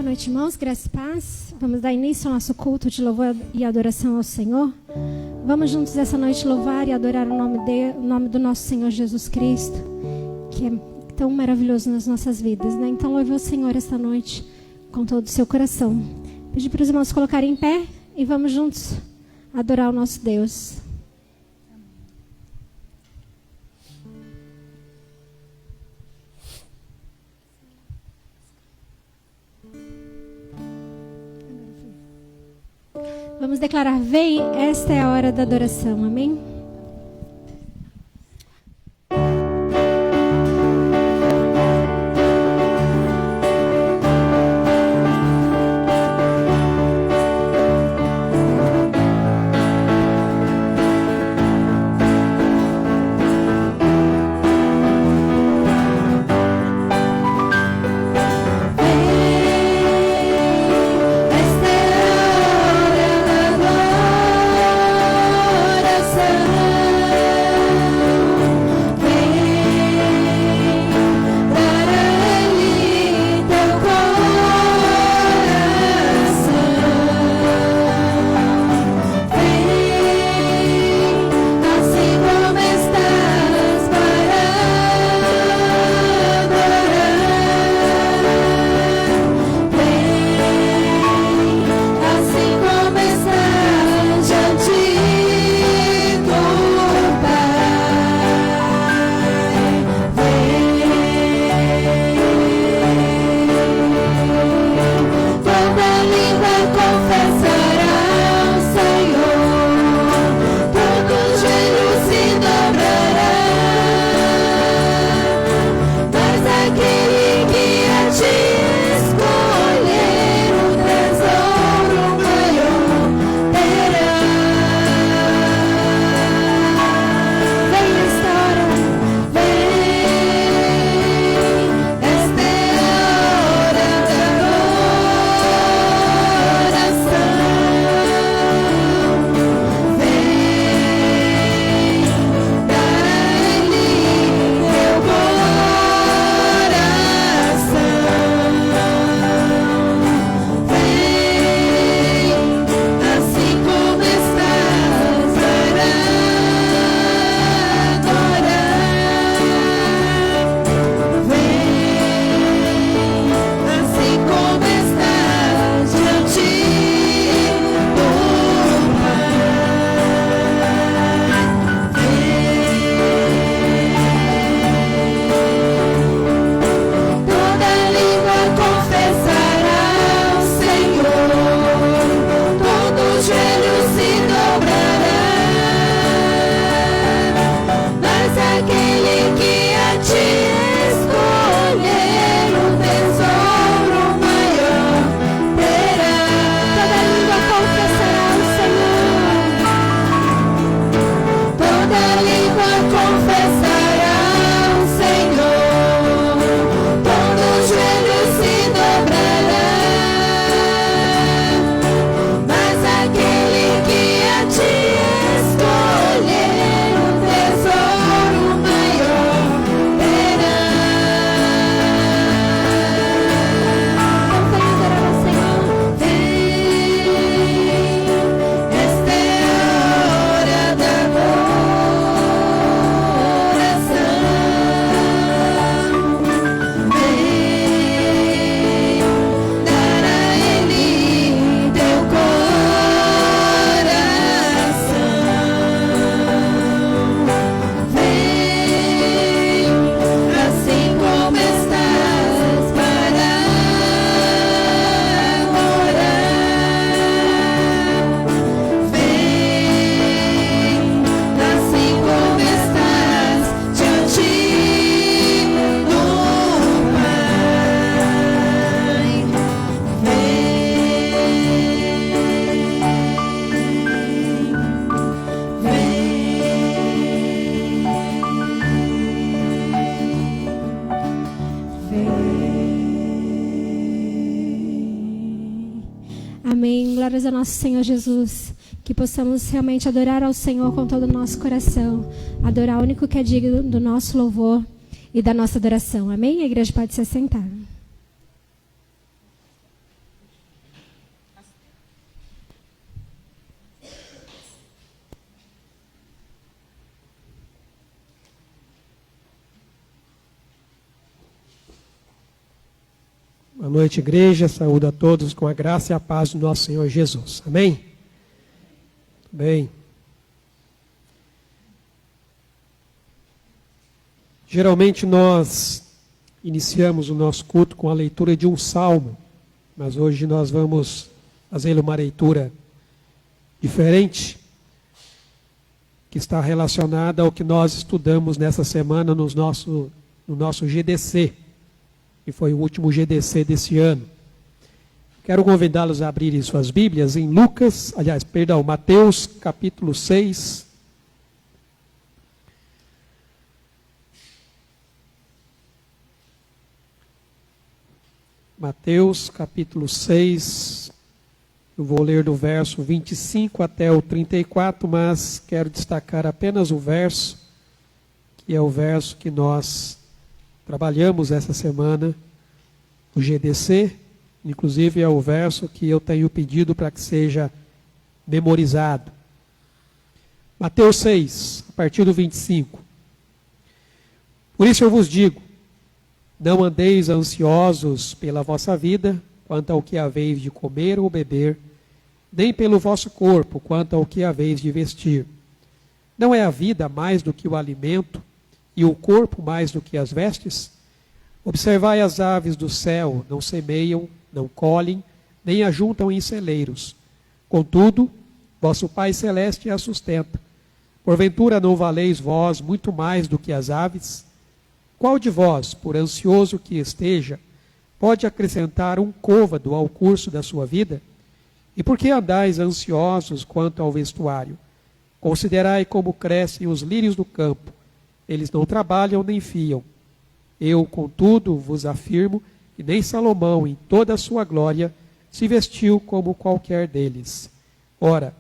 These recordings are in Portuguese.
noite, irmãos, graça e paz. Vamos dar início ao nosso culto de louvor e adoração ao Senhor. Vamos juntos essa noite louvar e adorar o nome do nosso Senhor Jesus Cristo, que é tão maravilhoso nas nossas vidas, né? Então louve o Senhor esta noite com todo o seu coração. Pedir para os irmãos colocarem em pé e vamos juntos adorar o nosso Deus. Vamos declarar: vem, esta é a hora da adoração, amém? Glórias ao nosso Senhor Jesus, que possamos realmente adorar ao Senhor com todo o nosso coração, adorar o único que é digno do nosso louvor e da nossa adoração. Amém? A igreja pode se assentar. Boa noite, igreja. Saúdo a todos com a graça e a paz do nosso Senhor Jesus. Amém? Bem. Geralmente nós iniciamos o nosso culto com a leitura de um salmo, mas hoje nós vamos fazer uma leitura diferente, que está relacionada ao que nós estudamos nessa semana no nosso GDC. Que foi o último GDC desse ano. Quero convidá-los a abrirem suas Bíblias em Mateus capítulo 6. Mateus capítulo 6, eu vou ler do verso 25 até o 34, mas quero destacar apenas o verso, que é o verso que nós trabalhamos essa semana, o GDC, inclusive é o verso que eu tenho pedido para que seja memorizado. Mateus 6, a partir do 25. Por isso eu vos digo, não andeis ansiosos pela vossa vida, quanto ao que haveis de comer ou beber, nem pelo vosso corpo, quanto ao que haveis de vestir. Não é a vida mais do que o alimento, e o corpo mais do que as vestes? Observai as aves do céu, não semeiam, não colhem, nem ajuntam em celeiros. Contudo, vosso Pai Celeste as sustenta. Porventura não valeis vós muito mais do que as aves? Qual de vós, por ansioso que esteja, pode acrescentar um côvado ao curso da sua vida? E por que andais ansiosos quanto ao vestuário? Considerai como crescem os lírios do campo. Eles não trabalham nem fiam. Eu, contudo, vos afirmo que nem Salomão, em toda a sua glória, se vestiu como qualquer deles. Ora,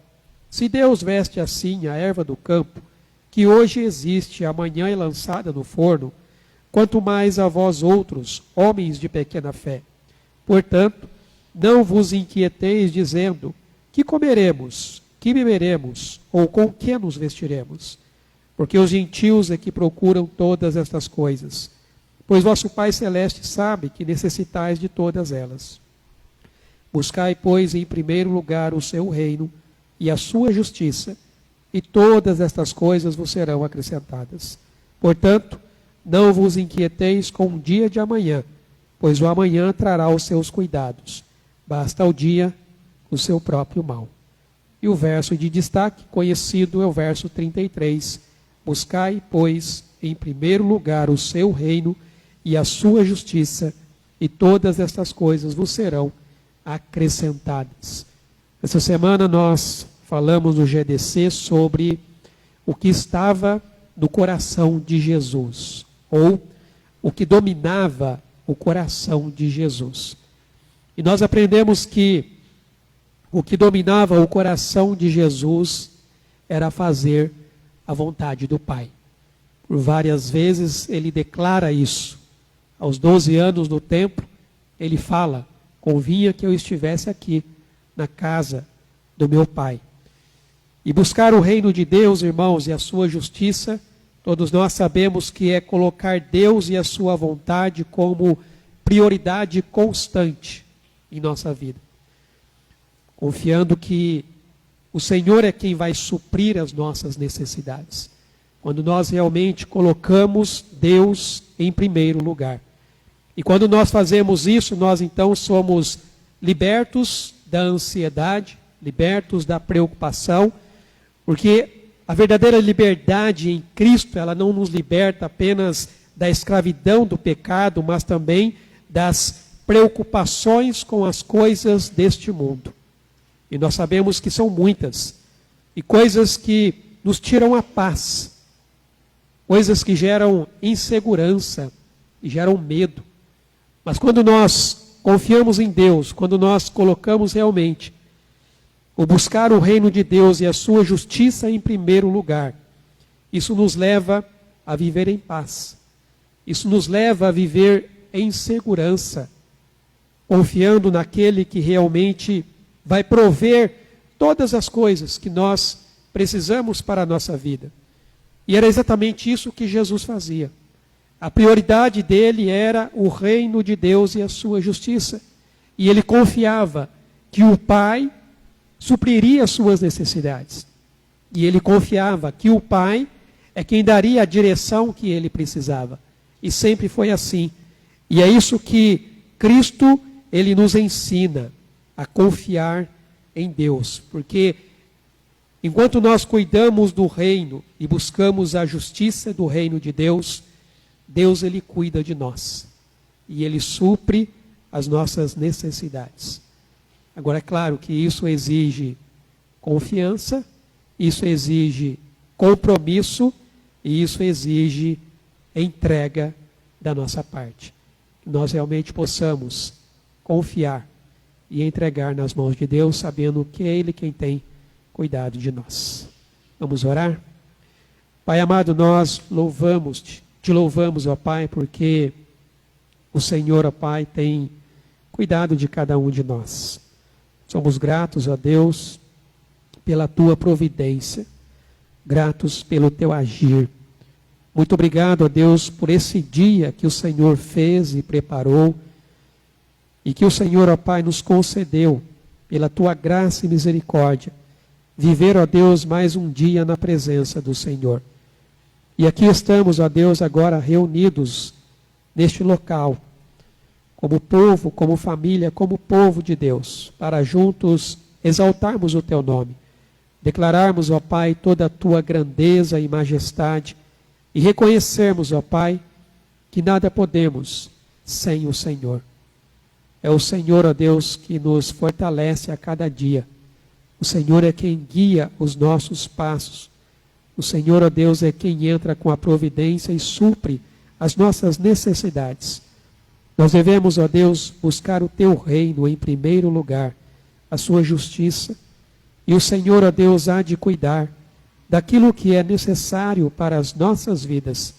se Deus veste assim a erva do campo, que hoje existe e amanhã é lançada no forno, quanto mais a vós outros, homens de pequena fé. Portanto, não vos inquieteis dizendo, que comeremos, que beberemos, ou com que nos vestiremos? Porque os gentios é que procuram todas estas coisas. Pois vosso Pai Celeste sabe que necessitais de todas elas. Buscai, pois, em primeiro lugar o seu reino e a sua justiça, e todas estas coisas vos serão acrescentadas. Portanto, não vos inquieteis com o dia de amanhã, pois o amanhã trará os seus cuidados. Basta ao dia o seu próprio mal. E o verso de destaque conhecido é o verso 33. Buscai, pois, em primeiro lugar o seu reino e a sua justiça, e todas estas coisas vos serão acrescentadas. Essa semana nós falamos no GDC sobre o que estava no coração de Jesus, ou o que dominava o coração de Jesus. E nós aprendemos que o que dominava o coração de Jesus era fazer a vontade do Pai. Por várias vezes ele declara isso. Aos 12 anos no templo, ele fala, convinha que eu estivesse aqui, na casa do meu Pai. E buscar o reino de Deus, irmãos, e a sua justiça, todos nós sabemos que é colocar Deus e a sua vontade como prioridade constante em nossa vida. Confiando que o Senhor é quem vai suprir as nossas necessidades. Quando nós realmente colocamos Deus em primeiro lugar. E quando nós fazemos isso, nós então somos libertos da ansiedade, libertos da preocupação, porque a verdadeira liberdade em Cristo, ela não nos liberta apenas da escravidão do pecado, mas também das preocupações com as coisas deste mundo. E nós sabemos que são muitas, e coisas que nos tiram a paz, coisas que geram insegurança e geram medo. Mas quando nós confiamos em Deus, quando nós colocamos realmente o buscar o reino de Deus e a sua justiça em primeiro lugar, isso nos leva a viver em paz. Isso nos leva a viver em segurança, confiando naquele que realmente vai prover todas as coisas que nós precisamos para a nossa vida. E era exatamente isso que Jesus fazia. A prioridade dele era o reino de Deus e a sua justiça. E ele confiava que o Pai supriria as suas necessidades. E ele confiava que o Pai é quem daria a direção que ele precisava. E sempre foi assim. E é isso que Cristo, ele nos ensina a confiar em Deus. Porque enquanto nós cuidamos do reino e buscamos a justiça do reino de Deus, Deus, ele cuida de nós. E ele supre as nossas necessidades. Agora, é claro que isso exige confiança, isso exige compromisso e isso exige entrega da nossa parte. Que nós realmente possamos confiar e entregar nas mãos de Deus, sabendo que é Ele quem tem cuidado de nós. Vamos orar? Pai amado, nós te louvamos, ó Pai, porque o Senhor, ó Pai, tem cuidado de cada um de nós. Somos gratos a Deus pela tua providência, gratos pelo teu agir. Muito obrigado a Deus por esse dia que o Senhor fez e preparou e que o Senhor, ó Pai, nos concedeu pela tua graça e misericórdia, viver, ó Deus, mais um dia na presença do Senhor. E aqui estamos, ó Deus, agora reunidos neste local, como povo, como família, como povo de Deus, para juntos exaltarmos o teu nome, declararmos, ó Pai, toda a tua grandeza e majestade e reconhecermos, ó Pai, que nada podemos sem o Senhor. É o Senhor, ó Deus, que nos fortalece a cada dia. O Senhor é quem guia os nossos passos. O Senhor, ó Deus, é quem entra com a providência e supre as nossas necessidades. Nós devemos, ó Deus, buscar o teu reino em primeiro lugar, a sua justiça. E o Senhor, ó Deus, há de cuidar daquilo que é necessário para as nossas vidas.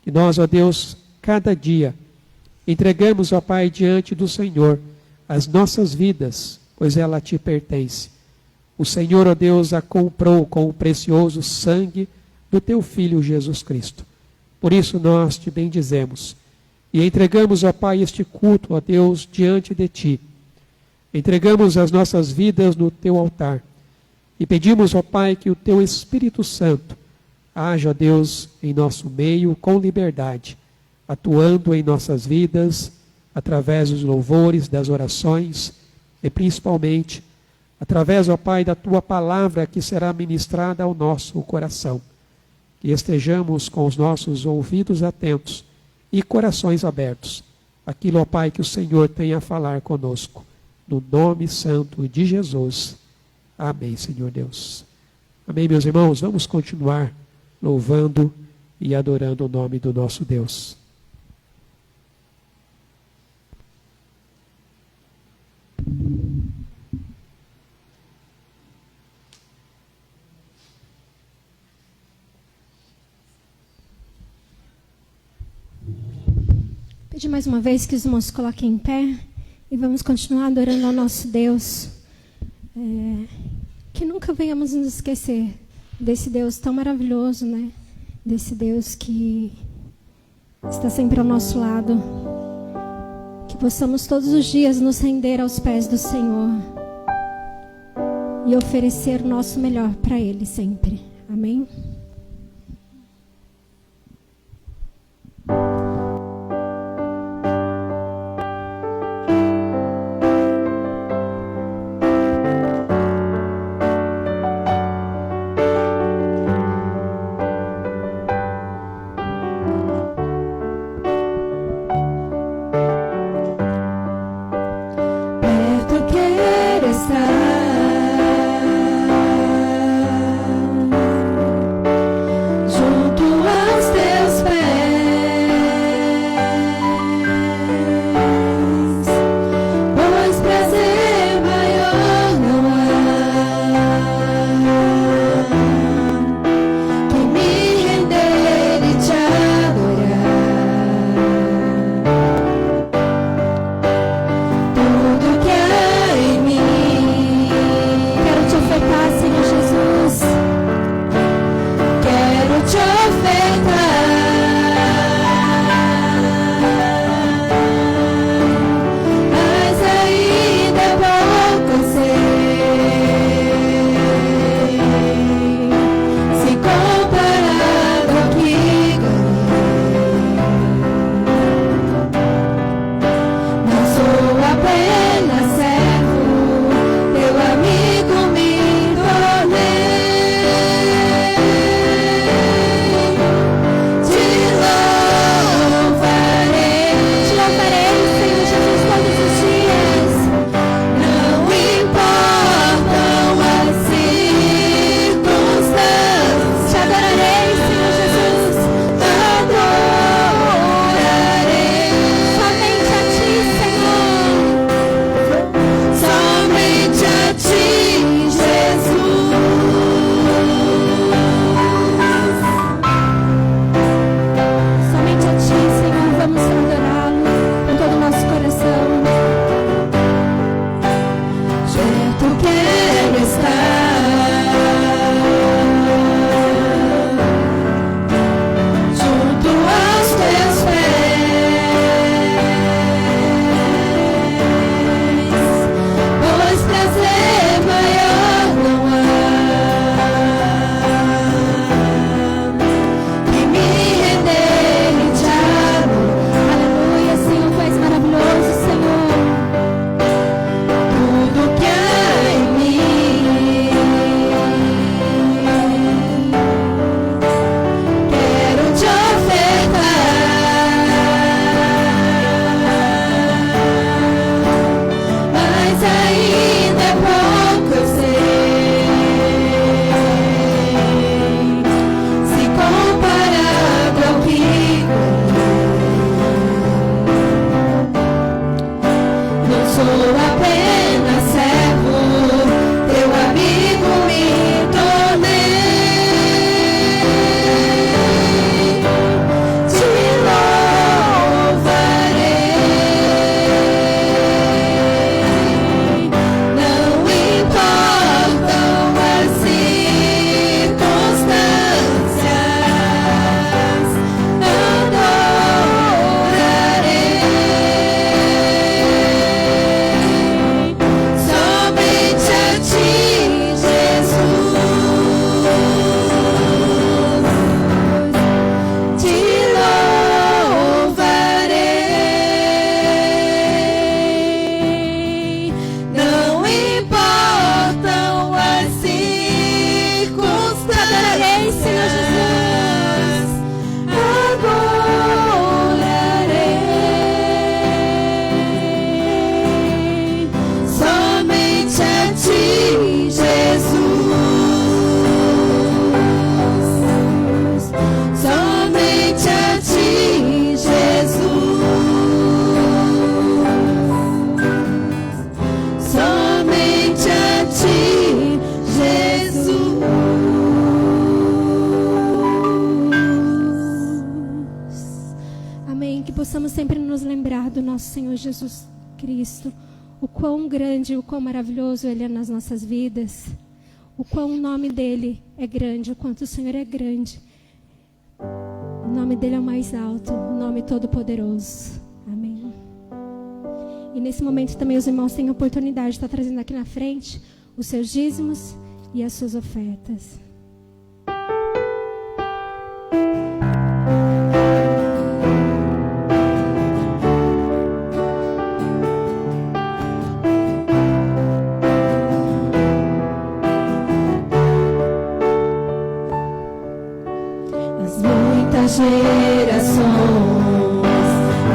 Que nós, ó Deus, cada dia entregamos, ó Pai, diante do Senhor as nossas vidas, pois ela te pertence. O Senhor, ó Deus, a comprou com o precioso sangue do teu Filho Jesus Cristo. Por isso nós te bendizemos e entregamos, ó Pai, este culto, ó Deus, diante de ti. Entregamos as nossas vidas no teu altar e pedimos, ó Pai, que o teu Espírito Santo haja, ó Deus, em nosso meio com liberdade, atuando em nossas vidas, através dos louvores, das orações e principalmente através, ó Pai, da tua palavra que será ministrada ao nosso coração. Que estejamos com os nossos ouvidos atentos e corações abertos. Aquilo, ó Pai, que o Senhor tem a falar conosco. No nome santo de Jesus. Amém, Senhor Deus. Amém, meus irmãos. Vamos continuar louvando e adorando o nome do nosso Deus. Pedir mais uma vez que os irmãos se coloquem em pé e vamos continuar adorando ao nosso Deus. Que nunca venhamos nos esquecer desse Deus tão maravilhoso, né? Desse Deus que está sempre ao nosso lado. Que possamos todos os dias nos render aos pés do Senhor e oferecer o nosso melhor para Ele sempre. Amém? Estar nosso Senhor Jesus Cristo, o quão grande e o quão maravilhoso Ele é nas nossas vidas, o quão o nome dEle é grande, o quanto o Senhor é grande. O nome dEle é o mais alto, o nome todo-poderoso. Amém. E nesse momento também os irmãos têm a oportunidade de estar trazendo aqui na frente os seus dízimos e as suas ofertas. Gerações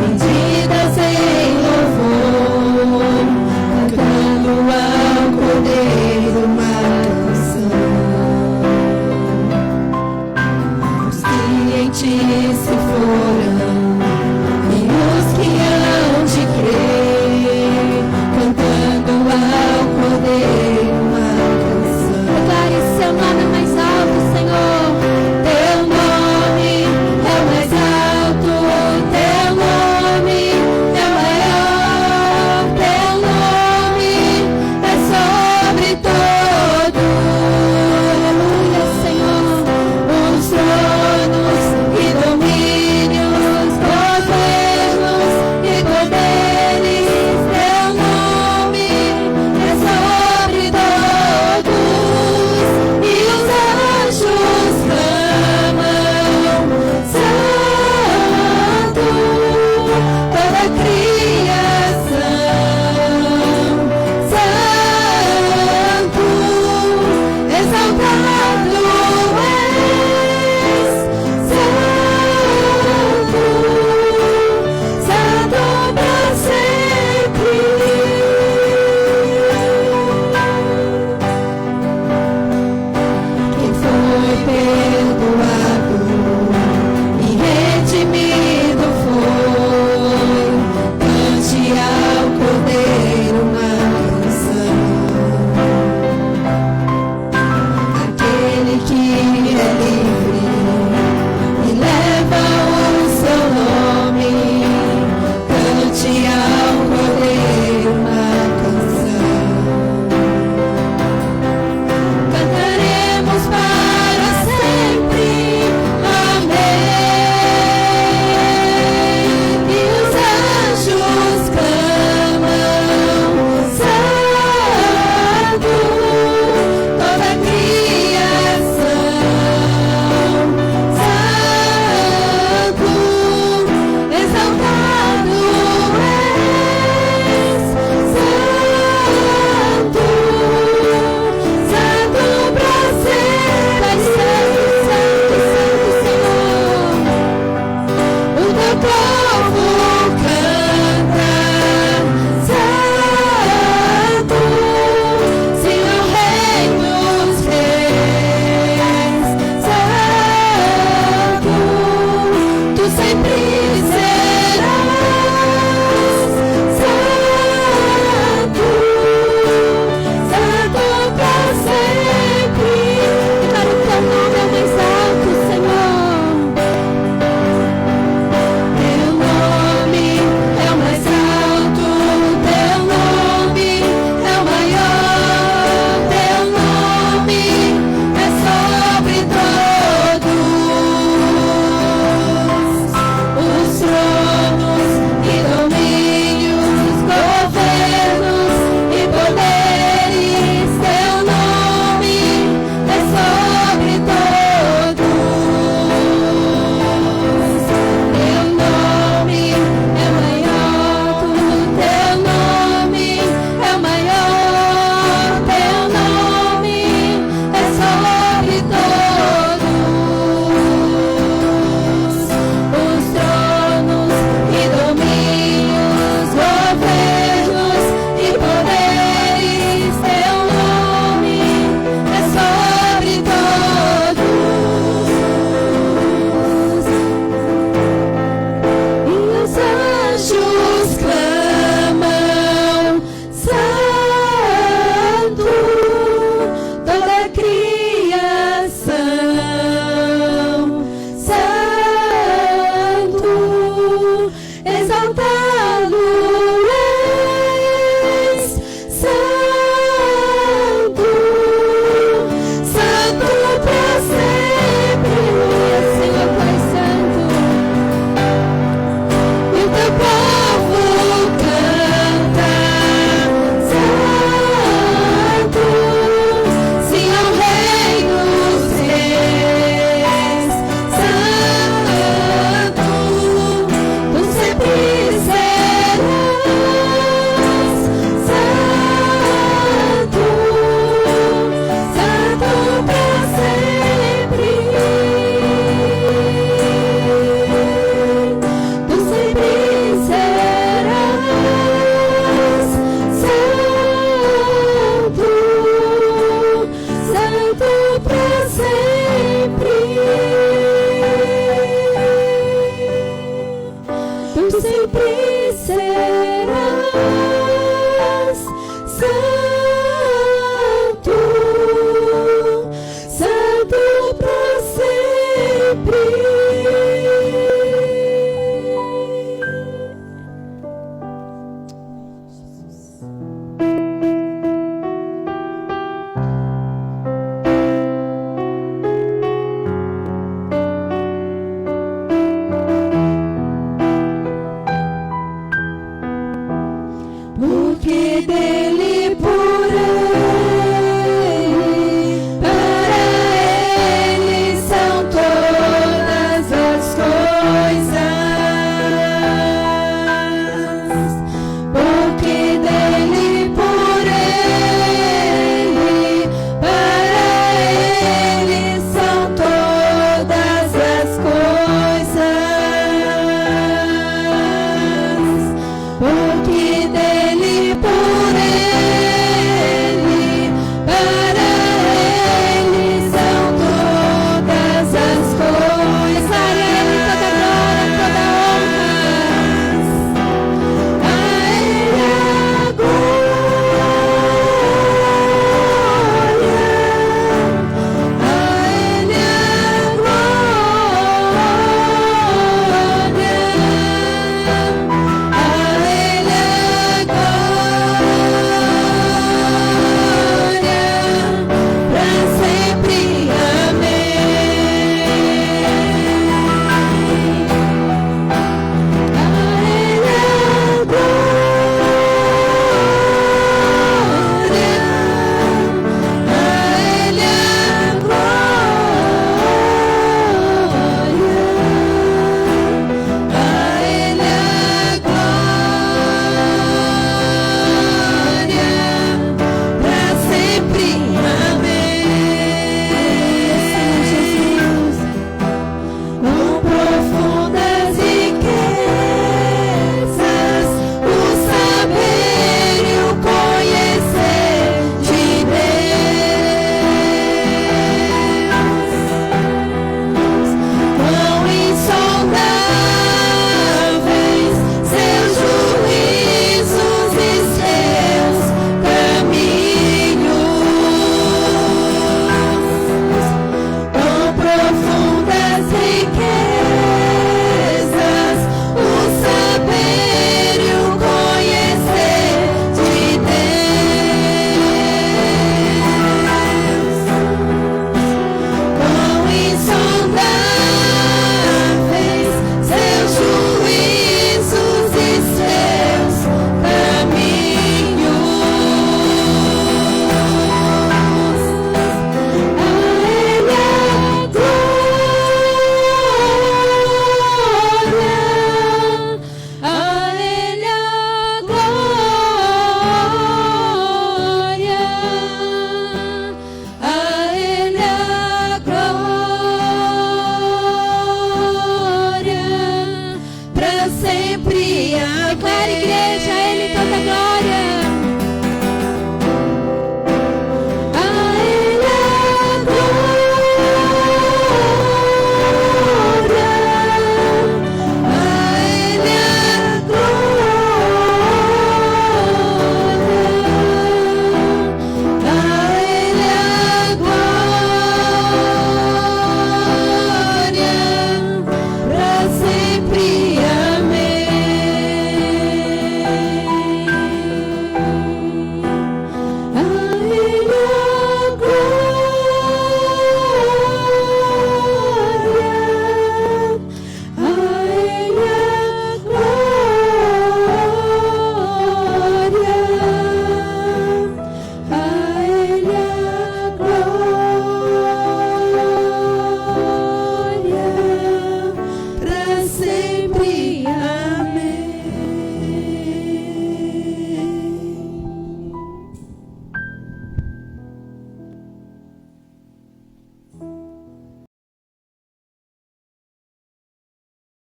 rendidas em louvor, cantando ao Cordeiro uma canção. Os que em ti se foram e os que hão de crer, cantando ao Cordeiro uma canção. Declare seu nome mais alto, Senhor.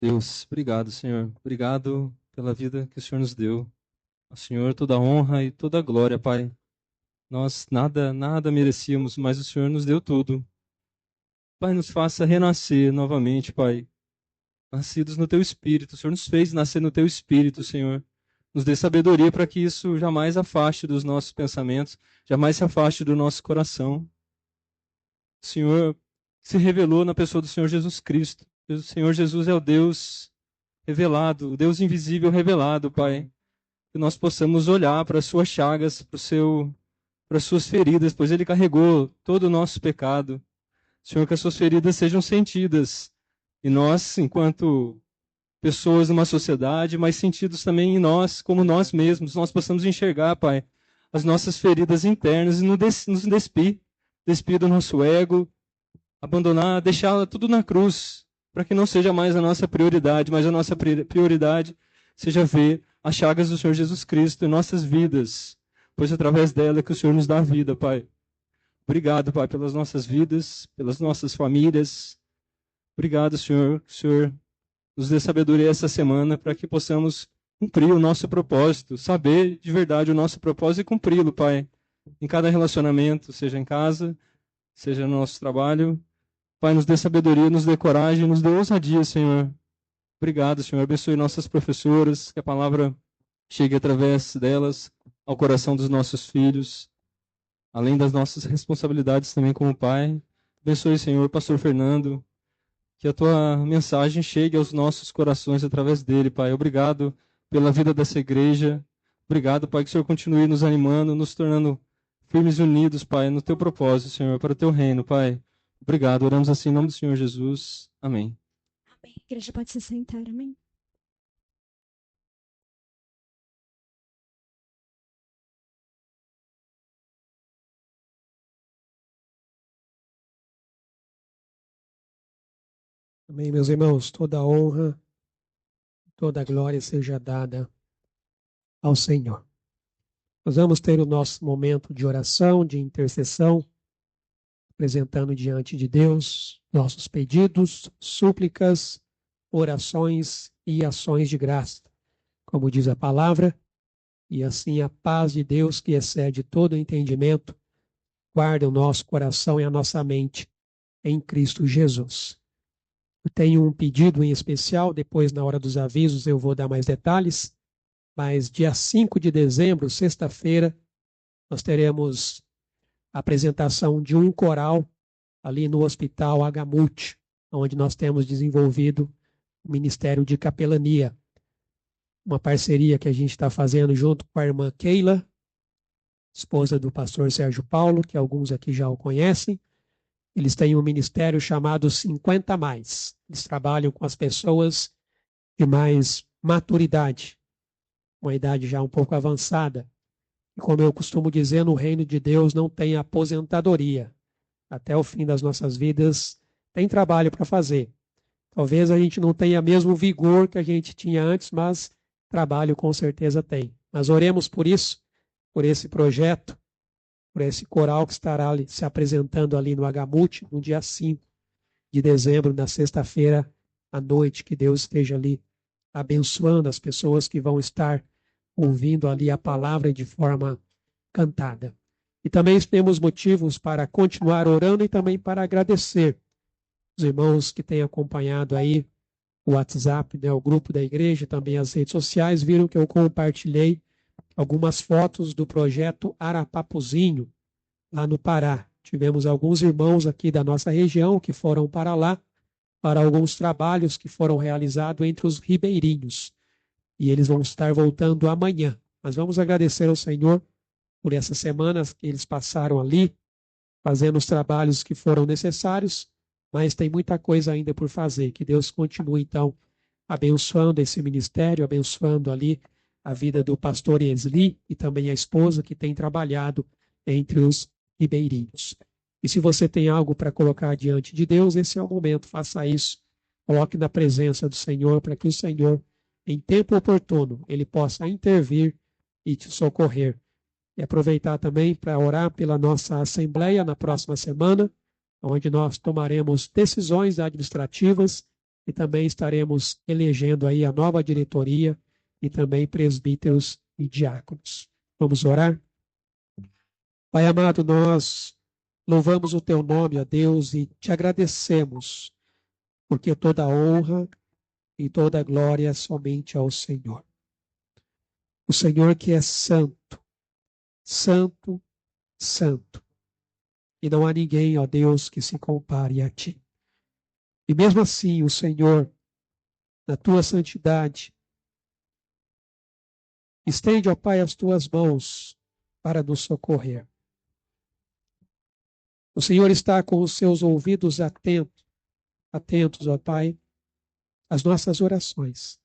Deus, obrigado, Senhor. Obrigado pela vida que o Senhor nos deu. Ao Senhor toda a honra e toda a glória, Pai. Nós nada merecíamos, mas o Senhor nos deu tudo. Pai, nos faça renascer novamente, Pai. Nascidos no Teu Espírito. O Senhor nos fez nascer no Teu Espírito, Senhor. Nos dê sabedoria para que isso jamais afaste dos nossos pensamentos, jamais se afaste do nosso coração. O Senhor se revelou na pessoa do Senhor Jesus Cristo. O Senhor Jesus é o Deus revelado, o Deus invisível revelado, Pai. Que nós possamos olhar para as suas chagas, para as suas feridas, pois Ele carregou todo o nosso pecado. Senhor, que as suas feridas sejam sentidas. E nós, enquanto pessoas numa sociedade, mas sentidos também em nós, como nós mesmos, nós possamos enxergar, Pai, as nossas feridas internas e nos despir do nosso ego, abandonar, deixar tudo na cruz, para que não seja mais a nossa prioridade, mas a nossa prioridade seja ver as chagas do Senhor Jesus Cristo em nossas vidas, pois através dela é que o Senhor nos dá vida, Pai. Obrigado, Pai, pelas nossas vidas, pelas nossas famílias. Obrigado, Senhor, que o Senhor nos dê sabedoria essa semana para que possamos cumprir o nosso propósito, saber de verdade o nosso propósito e cumpri-lo, Pai, em cada relacionamento, seja em casa, seja no nosso trabalho. Pai, nos dê sabedoria, nos dê coragem, nos dê ousadia, Senhor. Obrigado, Senhor. Abençoe nossas professoras, que a palavra chegue através delas ao coração dos nossos filhos, além das nossas responsabilidades também como pai. Abençoe, Senhor, pastor Fernando, que a tua mensagem chegue aos nossos corações através dele, Pai. Obrigado pela vida dessa igreja. Obrigado, Pai, que o Senhor continue nos animando, nos tornando firmes e unidos, Pai, no teu propósito, Senhor, para o teu reino, Pai. Obrigado. Oramos assim em nome do Senhor Jesus. Amém. Amém. A igreja pode se sentar, amém? Amém, meus irmãos. Toda a honra, toda a glória seja dada ao Senhor. Nós vamos ter o nosso momento de oração, de intercessão, apresentando diante de Deus nossos pedidos, súplicas, orações e ações de graça. Como diz a palavra, e assim a paz de Deus, que excede todo entendimento, guarda o nosso coração e a nossa mente em Cristo Jesus. Eu tenho um pedido em especial, depois na hora dos avisos eu vou dar mais detalhes, mas dia 5 de dezembro, sexta-feira, nós teremos a apresentação de um coral ali no Hospital Agamute, onde nós temos desenvolvido o Ministério de Capelania. Uma parceria que a gente está fazendo junto com a irmã Keila, esposa do pastor Sérgio Paulo, que alguns aqui já o conhecem. Eles têm um ministério chamado 50 Mais. Eles trabalham com as pessoas de mais maturidade, uma idade já um pouco avançada. E como eu costumo dizer, no reino de Deus não tem aposentadoria. Até o fim das nossas vidas tem trabalho para fazer. Talvez a gente não tenha mesmo vigor que a gente tinha antes, mas trabalho com certeza tem. Mas oremos por isso, por esse projeto, por esse coral que estará ali, se apresentando ali no Agamute, no dia 5 de dezembro, na sexta-feira à noite. Que Deus esteja ali abençoando as pessoas que vão estar ouvindo ali a palavra de forma cantada. E também temos motivos para continuar orando e também para agradecer os irmãos que têm acompanhado aí o WhatsApp, né, o grupo da igreja, também as redes sociais, viram que eu compartilhei algumas fotos do projeto Arapapuzinho, lá no Pará. Tivemos alguns irmãos aqui da nossa região que foram para lá, para alguns trabalhos que foram realizados entre os ribeirinhos. E eles vão estar voltando amanhã. Mas vamos agradecer ao Senhor por essas semanas que eles passaram ali, fazendo os trabalhos que foram necessários, mas tem muita coisa ainda por fazer. Que Deus continue, então, abençoando esse ministério, abençoando ali a vida do pastor Esli e também a esposa que tem trabalhado entre os ribeirinhos. E se você tem algo para colocar diante de Deus, esse é o momento, faça isso. Coloque na presença do Senhor para que o Senhor, em tempo oportuno, Ele possa intervir e te socorrer. E aproveitar também para orar pela nossa assembleia na próxima semana, onde nós tomaremos decisões administrativas e também estaremos elegendo aí a nova diretoria e também presbíteros e diáconos. Vamos orar? Pai amado, nós louvamos o teu nome, ó Deus, e te agradecemos, porque toda honra e toda glória é somente ao Senhor. O Senhor que é santo, santo, santo. E não há ninguém, ó Deus, que se compare a ti. E mesmo assim, o Senhor, na tua santidade, estende, ó Pai, as tuas mãos para nos socorrer. O Senhor está com os seus ouvidos atentos, ó Pai, às nossas orações.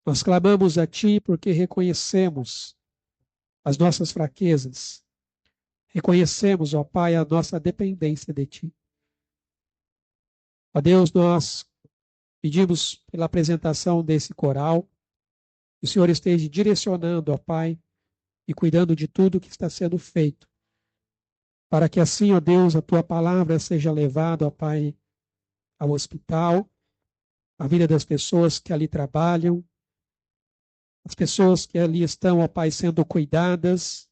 Nós clamamos a Ti porque reconhecemos as nossas fraquezas. Reconhecemos, ó Pai, a nossa dependência de Ti. Ó Deus, nós pedimos pela apresentação desse coral, que o Senhor esteja direcionando, ó Pai, e cuidando de tudo que está sendo feito. Para que assim, ó Deus, a Tua palavra seja levada, ó Pai, ao hospital, a vida das pessoas que ali trabalham, as pessoas que ali estão, ó Pai, sendo cuidadas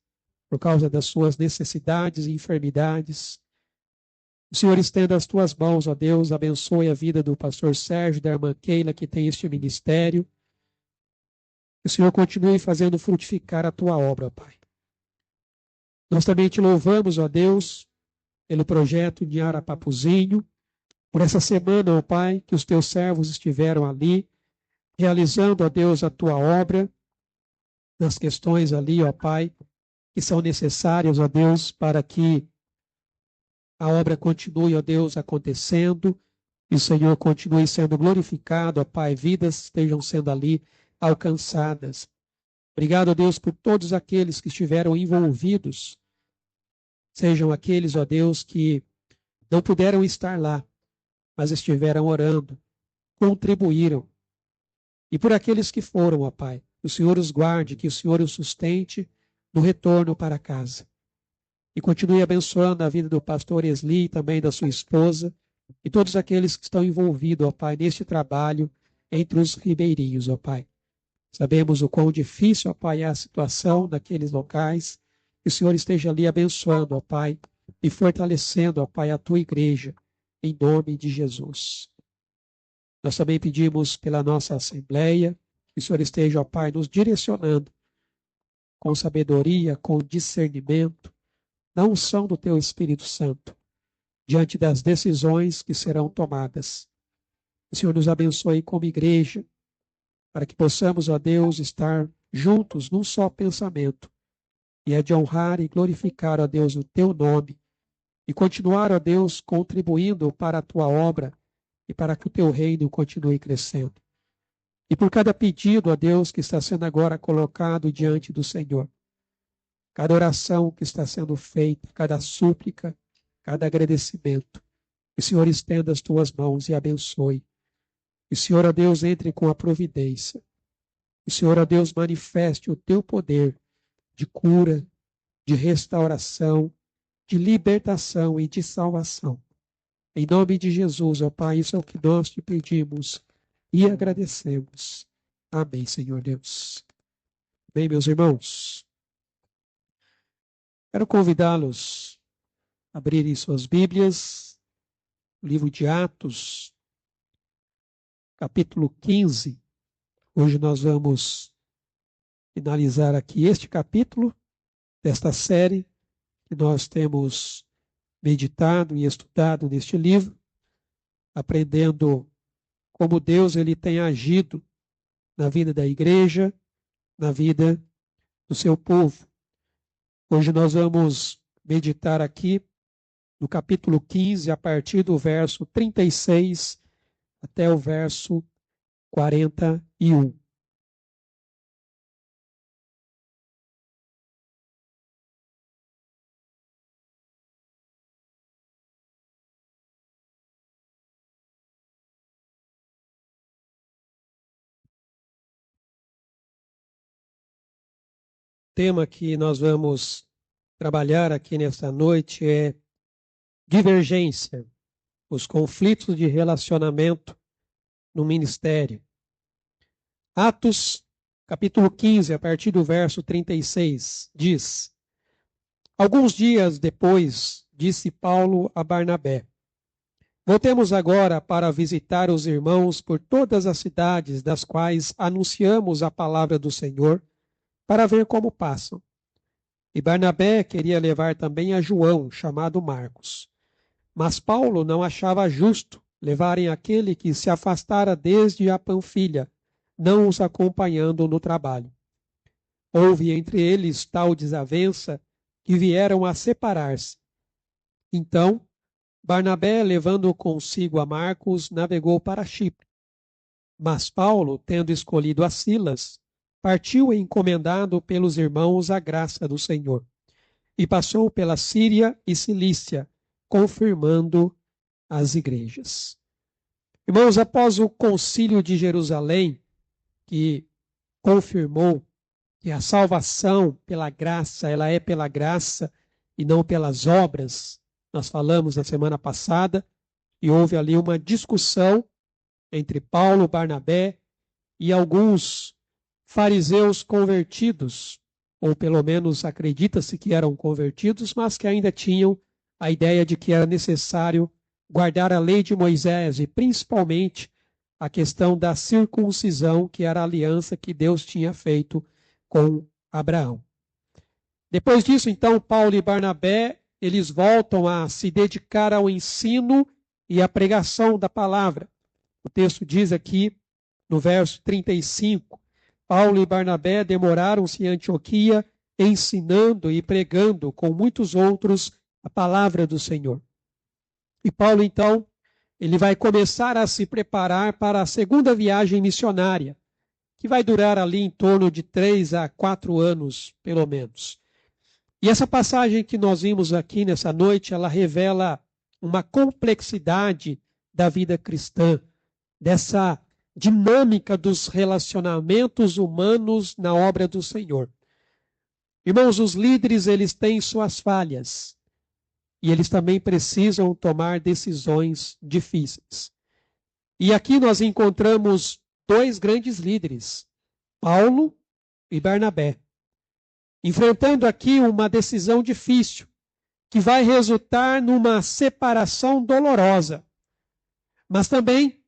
por causa das suas necessidades e enfermidades. O Senhor estenda as tuas mãos, ó Deus, abençoe a vida do pastor Sérgio, da irmã Keila, que tem este ministério. Que o Senhor continue fazendo frutificar a tua obra, ó Pai. Nós também te louvamos, ó Deus, pelo projeto de Arapapuzinho, por essa semana, ó Pai, que os teus servos estiveram ali, realizando, ó Deus, a tua obra, nas questões ali, ó Pai, que são necessárias, ó Deus, para que a obra continue, ó Deus, acontecendo, e o Senhor continue sendo glorificado, ó Pai, vidas estejam sendo ali alcançadas. Obrigado, ó Deus, por todos aqueles que estiveram envolvidos, sejam aqueles, ó Deus, que não puderam estar lá, mas estiveram orando, contribuíram. E por aqueles que foram, ó Pai, que o Senhor os guarde, que o Senhor os sustente no retorno para casa. E continue abençoando a vida do pastor Esli e também da sua esposa e todos aqueles que estão envolvidos, ó Pai, neste trabalho entre os ribeirinhos, ó Pai. Sabemos o quão difícil, ó Pai, é a situação naqueles locais. Que o Senhor esteja ali abençoando, ó Pai, e fortalecendo, ó Pai, a tua igreja, em nome de Jesus. Nós também pedimos pela nossa Assembleia, que o Senhor esteja, ó Pai, nos direcionando com sabedoria, com discernimento, na unção do Teu Espírito Santo, diante das decisões que serão tomadas. O Senhor nos abençoe como igreja, para que possamos, ó Deus, estar juntos num só pensamento, e é de honrar e glorificar, ó Deus, o Teu nome, e continuar, ó Deus, contribuindo para a Tua obra, e para que o Teu reino continue crescendo. E por cada pedido, ó Deus, que está sendo agora colocado diante do Senhor, cada oração que está sendo feita, cada súplica, cada agradecimento, que o Senhor estenda as Tuas mãos e abençoe. Que o Senhor, ó Deus, entre com a providência. Que o Senhor, ó Deus, manifeste o Teu poder de cura, de restauração, de libertação e de salvação. Em nome de Jesus, ó Pai, isso é o que nós te pedimos e agradecemos. Amém, Senhor Deus. Bem, meus irmãos, quero convidá-los a abrirem suas Bíblias, o livro de Atos, capítulo 15. Hoje nós vamos finalizar aqui este capítulo desta série que nós temos meditado e estudado neste livro, aprendendo como Deus ele tem agido na vida da igreja, na vida do seu povo. Hoje nós vamos meditar aqui no capítulo 15, a partir do verso 36 até o verso 41. O tema que nós vamos trabalhar aqui nesta noite é divergência, os conflitos de relacionamento no ministério. Atos, capítulo 15, a partir do verso 36, diz: Alguns dias depois, disse Paulo a Barnabé: Voltemos agora para visitar os irmãos por todas as cidades das quais anunciamos a palavra do Senhor, para ver como passam. E Barnabé queria levar também a João, chamado Marcos. Mas Paulo não achava justo levarem aquele que se afastara desde a Panfilha, não os acompanhando no trabalho. Houve entre eles tal desavença que vieram a separar-se. Então, Barnabé, levando consigo a Marcos, navegou para Chipre. Mas Paulo, tendo escolhido a Silas, partiu encomendado pelos irmãos a graça do Senhor, e passou pela Síria e Cilícia, confirmando as igrejas. Irmãos, após o concílio de Jerusalém, que confirmou que a salvação pela graça, ela é pela graça e não pelas obras, nós falamos na semana passada, e houve ali uma discussão entre Paulo, Barnabé e alguns fariseus convertidos, ou pelo menos acredita-se que eram convertidos, mas que ainda tinham a ideia de que era necessário guardar a lei de Moisés e principalmente a questão da circuncisão, que era a aliança que Deus tinha feito com Abraão. Depois disso, então, Paulo e Barnabé, eles voltam a se dedicar ao ensino e à pregação da palavra. O texto diz aqui, no verso 35, Paulo e Barnabé demoraram-se em Antioquia, ensinando e pregando com muitos outros a palavra do Senhor. E Paulo, então, ele vai começar a se preparar para a segunda viagem missionária, que vai durar ali em torno de 3 a 4 anos, pelo menos. E essa passagem que nós vimos aqui nessa noite, ela revela uma complexidade da vida cristã, dessa dinâmica dos relacionamentos humanos na obra do Senhor. Irmãos, os líderes, eles têm suas falhas e eles também precisam tomar decisões difíceis. E aqui nós encontramos 2 grandes líderes, Paulo e Barnabé, enfrentando aqui uma decisão difícil, que vai resultar numa separação dolorosa, mas também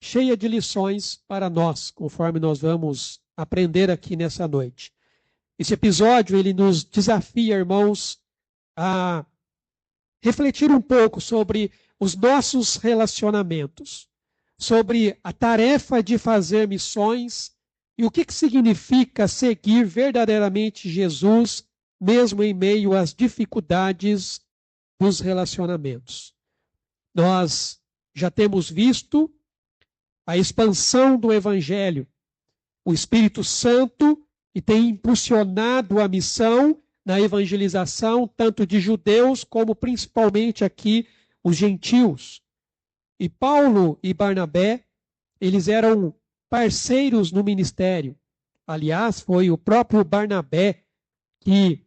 cheia de lições para nós, conforme nós vamos aprender aqui nessa noite. Esse episódio, ele nos desafia, irmãos, a refletir um pouco sobre os nossos relacionamentos, sobre a tarefa de fazer missões e o que significa seguir verdadeiramente Jesus, mesmo em meio às dificuldades dos relacionamentos. Nós já temos visto a expansão do Evangelho. O Espírito Santo que tem impulsionado a missão na evangelização, tanto de judeus como principalmente aqui os gentios. E Paulo e Barnabé, eles eram parceiros no ministério. Aliás, foi o próprio Barnabé que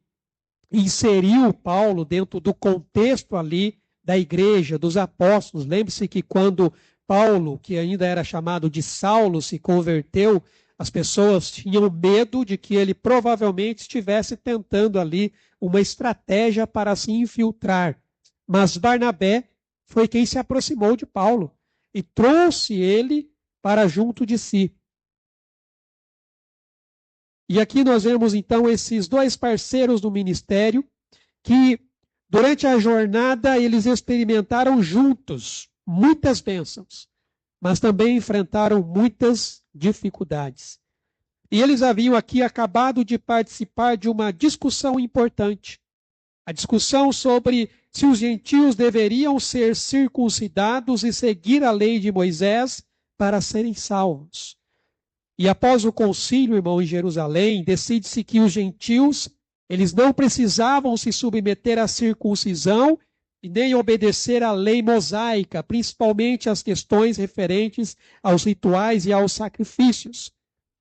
inseriu Paulo dentro do contexto ali da igreja, dos apóstolos. Lembre-se que quando Paulo, que ainda era chamado de Saulo, se converteu, as pessoas tinham medo de que ele provavelmente estivesse tentando ali uma estratégia para se infiltrar. Mas Barnabé foi quem se aproximou de Paulo e trouxe ele para junto de si. E aqui nós vemos então esses 2 parceiros do ministério que durante a jornada eles experimentaram juntos muitas bênçãos, mas também enfrentaram muitas dificuldades. E eles haviam aqui acabado de participar de uma discussão importante. A discussão sobre se os gentios deveriam ser circuncidados e seguir a lei de Moisés para serem salvos. E após o concílio, irmão, em Jerusalém, decide-se que os gentios, eles não precisavam se submeter à circuncisão e nem obedecer à lei mosaica, principalmente as questões referentes aos rituais e aos sacrifícios.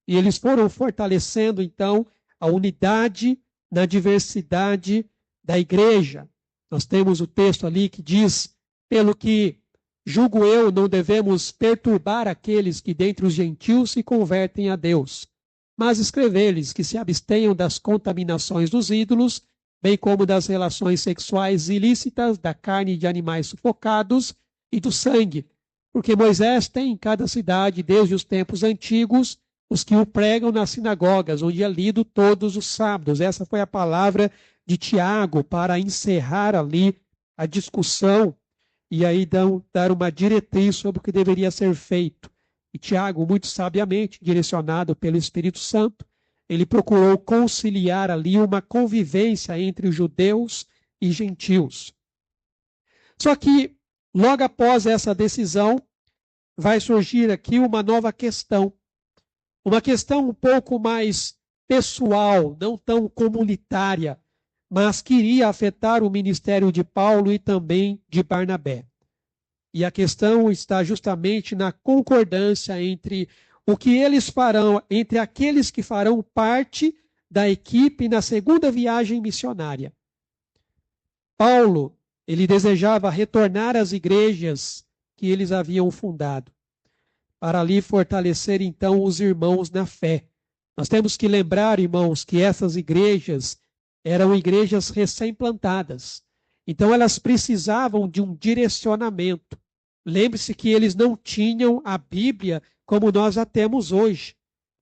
E eles foram fortalecendo, então, a unidade na diversidade da igreja. Nós temos o texto ali que diz, pelo que julgo eu, não devemos perturbar aqueles que dentre os gentios se convertem a Deus, mas escrever-lhes que se abstenham das contaminações dos ídolos, bem como das relações sexuais ilícitas, da carne de animais sufocados e do sangue. Porque Moisés tem em cada cidade, desde os tempos antigos, os que o pregam nas sinagogas, onde é lido todos os sábados. Essa foi a palavra de Tiago para encerrar ali a discussão e aí dar uma diretriz sobre o que deveria ser feito. E Tiago, muito sabiamente, direcionado pelo Espírito Santo, ele procurou conciliar ali uma convivência entre os judeus e gentios. Só que, logo após essa decisão, vai surgir aqui uma nova questão. Uma questão um pouco mais pessoal, não tão comunitária, mas que iria afetar o ministério de Paulo e também de Barnabé. E a questão está justamente na concordância entre o que eles farão, entre aqueles que farão parte da equipe na segunda viagem missionária. Paulo, ele desejava retornar às igrejas que eles haviam fundado, para ali fortalecer então os irmãos na fé. Nós temos que lembrar, irmãos, que essas igrejas eram igrejas recém-plantadas. Então elas precisavam de um direcionamento. Lembre-se que eles não tinham a Bíblia como nós a temos hoje.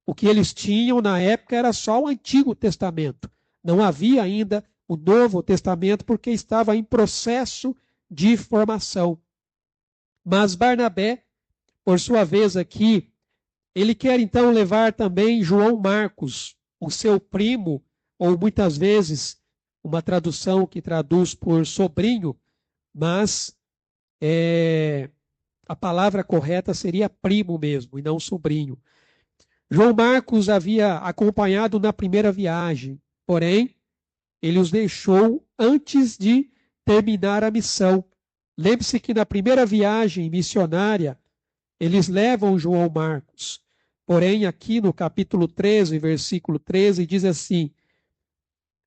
O que eles tinham na época era só o Antigo Testamento. Não havia ainda o Novo Testamento porque estava em processo de formação. Mas Barnabé, por sua vez aqui, ele quer então levar também João Marcos, o seu primo, ou muitas vezes uma tradução que traduz por sobrinho, mas a palavra correta seria primo mesmo, e não sobrinho. João Marcos havia acompanhado na primeira viagem, porém, ele os deixou antes de terminar a missão. Lembre-se que na primeira viagem missionária, eles levam João Marcos. Porém, aqui no capítulo 13, versículo 13, diz assim: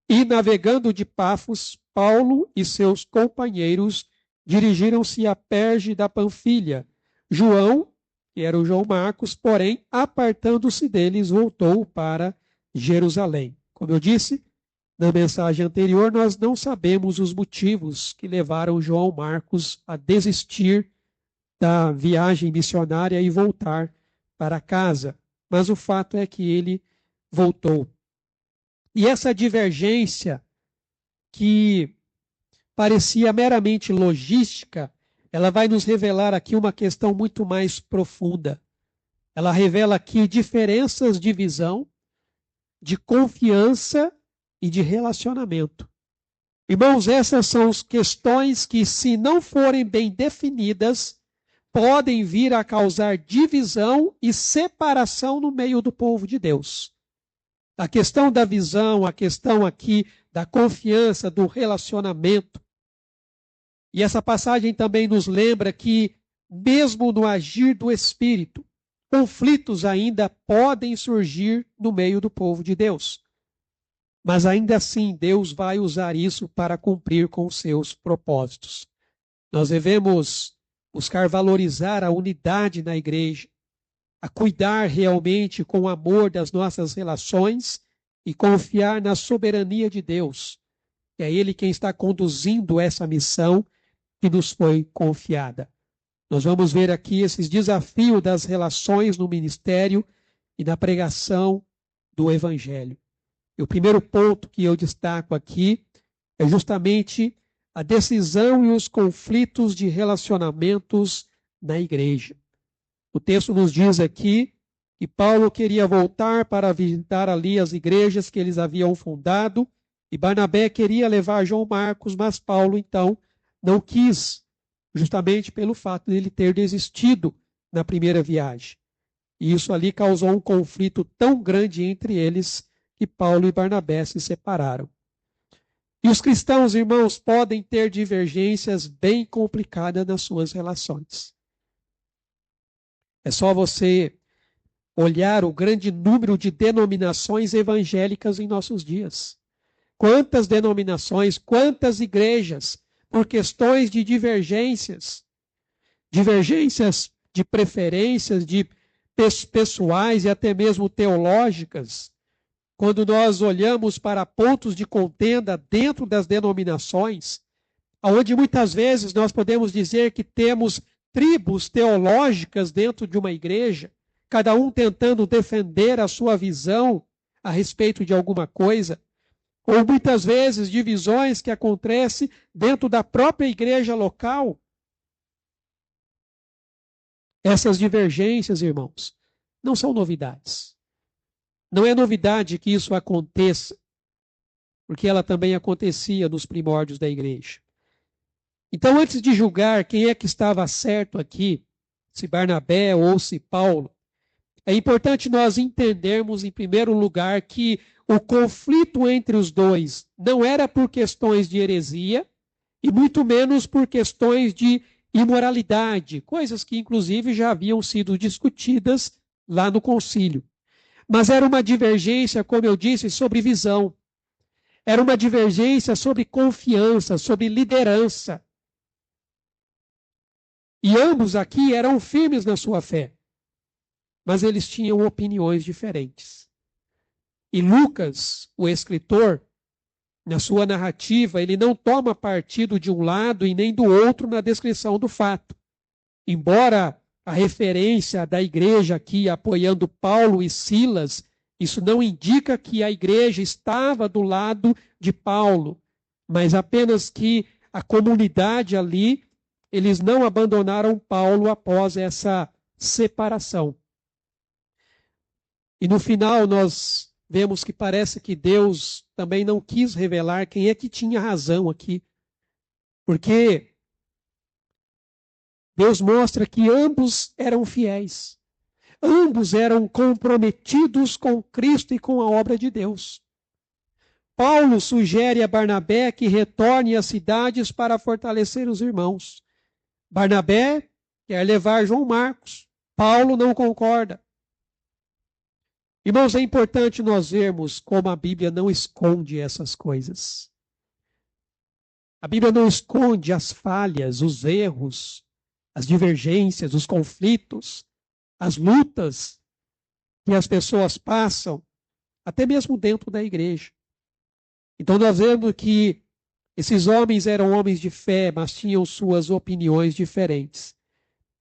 E navegando de Pafos, Paulo e seus companheiros dirigiram-se a Perge da Panfilha. João, que era o João Marcos, porém, apartando-se deles, voltou para Jerusalém. Como eu disse na mensagem anterior, nós não sabemos os motivos que levaram João Marcos a desistir da viagem missionária e voltar para casa. Mas o fato é que ele voltou. E essa divergência, que parecia meramente logística, ela vai nos revelar aqui uma questão muito mais profunda. Ela revela aqui diferenças de visão, de confiança e de relacionamento. Irmãos, essas são as questões que, se não forem bem definidas, podem vir a causar divisão e separação no meio do povo de Deus. A questão da visão, a questão aqui da confiança, do relacionamento. E essa passagem também nos lembra que, mesmo no agir do Espírito, conflitos ainda podem surgir no meio do povo de Deus. Mas ainda assim, Deus vai usar isso para cumprir com os seus propósitos. Nós devemos buscar valorizar a unidade na igreja, a cuidar realmente com amor das nossas relações e confiar na soberania de Deus. É Ele quem está conduzindo essa missão que nos foi confiada. Nós vamos ver aqui esses desafios das relações no ministério e na pregação do Evangelho. E o primeiro ponto que eu destaco aqui é justamente a decisão e os conflitos de relacionamentos na igreja. O texto nos diz aqui que Paulo queria voltar para visitar ali as igrejas que eles haviam fundado, e Barnabé queria levar João Marcos, mas Paulo, então, não quis, justamente pelo fato de ele ter desistido na primeira viagem. E isso ali causou um conflito tão grande entre eles que Paulo e Barnabé se separaram. E os cristãos, irmãos, podem ter divergências bem complicadas nas suas relações. É só você olhar o grande número de denominações evangélicas em nossos dias. Quantas denominações, quantas igrejas, por questões de divergências, divergências de preferências, de pessoais e até mesmo teológicas, quando nós olhamos para pontos de contenda dentro das denominações, onde muitas vezes nós podemos dizer que temos tribos teológicas dentro de uma igreja, cada um tentando defender a sua visão a respeito de alguma coisa, ou muitas vezes divisões que acontecem dentro da própria igreja local. Essas divergências, irmãos, não são novidades. Não é novidade que isso aconteça, porque ela também acontecia nos primórdios da igreja. Então, antes de julgar quem é que estava certo aqui, se Barnabé ou se Paulo, é importante nós entendermos, em primeiro lugar, que o conflito entre os dois não era por questões de heresia e muito menos por questões de imoralidade, coisas que inclusive já haviam sido discutidas lá no concílio. Mas era uma divergência, como eu disse, sobre visão. Era uma divergência sobre confiança, sobre liderança. E ambos aqui eram firmes na sua fé, mas eles tinham opiniões diferentes. E Lucas, o escritor, na sua narrativa, ele não toma partido de um lado e nem do outro na descrição do fato. Embora a referência da igreja aqui apoiando Paulo e Silas, isso não indica que a igreja estava do lado de Paulo, mas apenas que a comunidade ali, eles não abandonaram Paulo após essa separação. E no final nós vemos que parece que Deus também não quis revelar quem é que tinha razão aqui. Porque Deus mostra que ambos eram fiéis. Ambos eram comprometidos com Cristo e com a obra de Deus. Paulo sugere a Barnabé que retorne às cidades para fortalecer os irmãos. Barnabé quer levar João Marcos. Paulo não concorda. Irmãos, é importante nós vermos como a Bíblia não esconde essas coisas. A Bíblia não esconde as falhas, os erros, as divergências, os conflitos, as lutas que as pessoas passam, até mesmo dentro da igreja. Então nós vemos que esses homens eram homens de fé, mas tinham suas opiniões diferentes.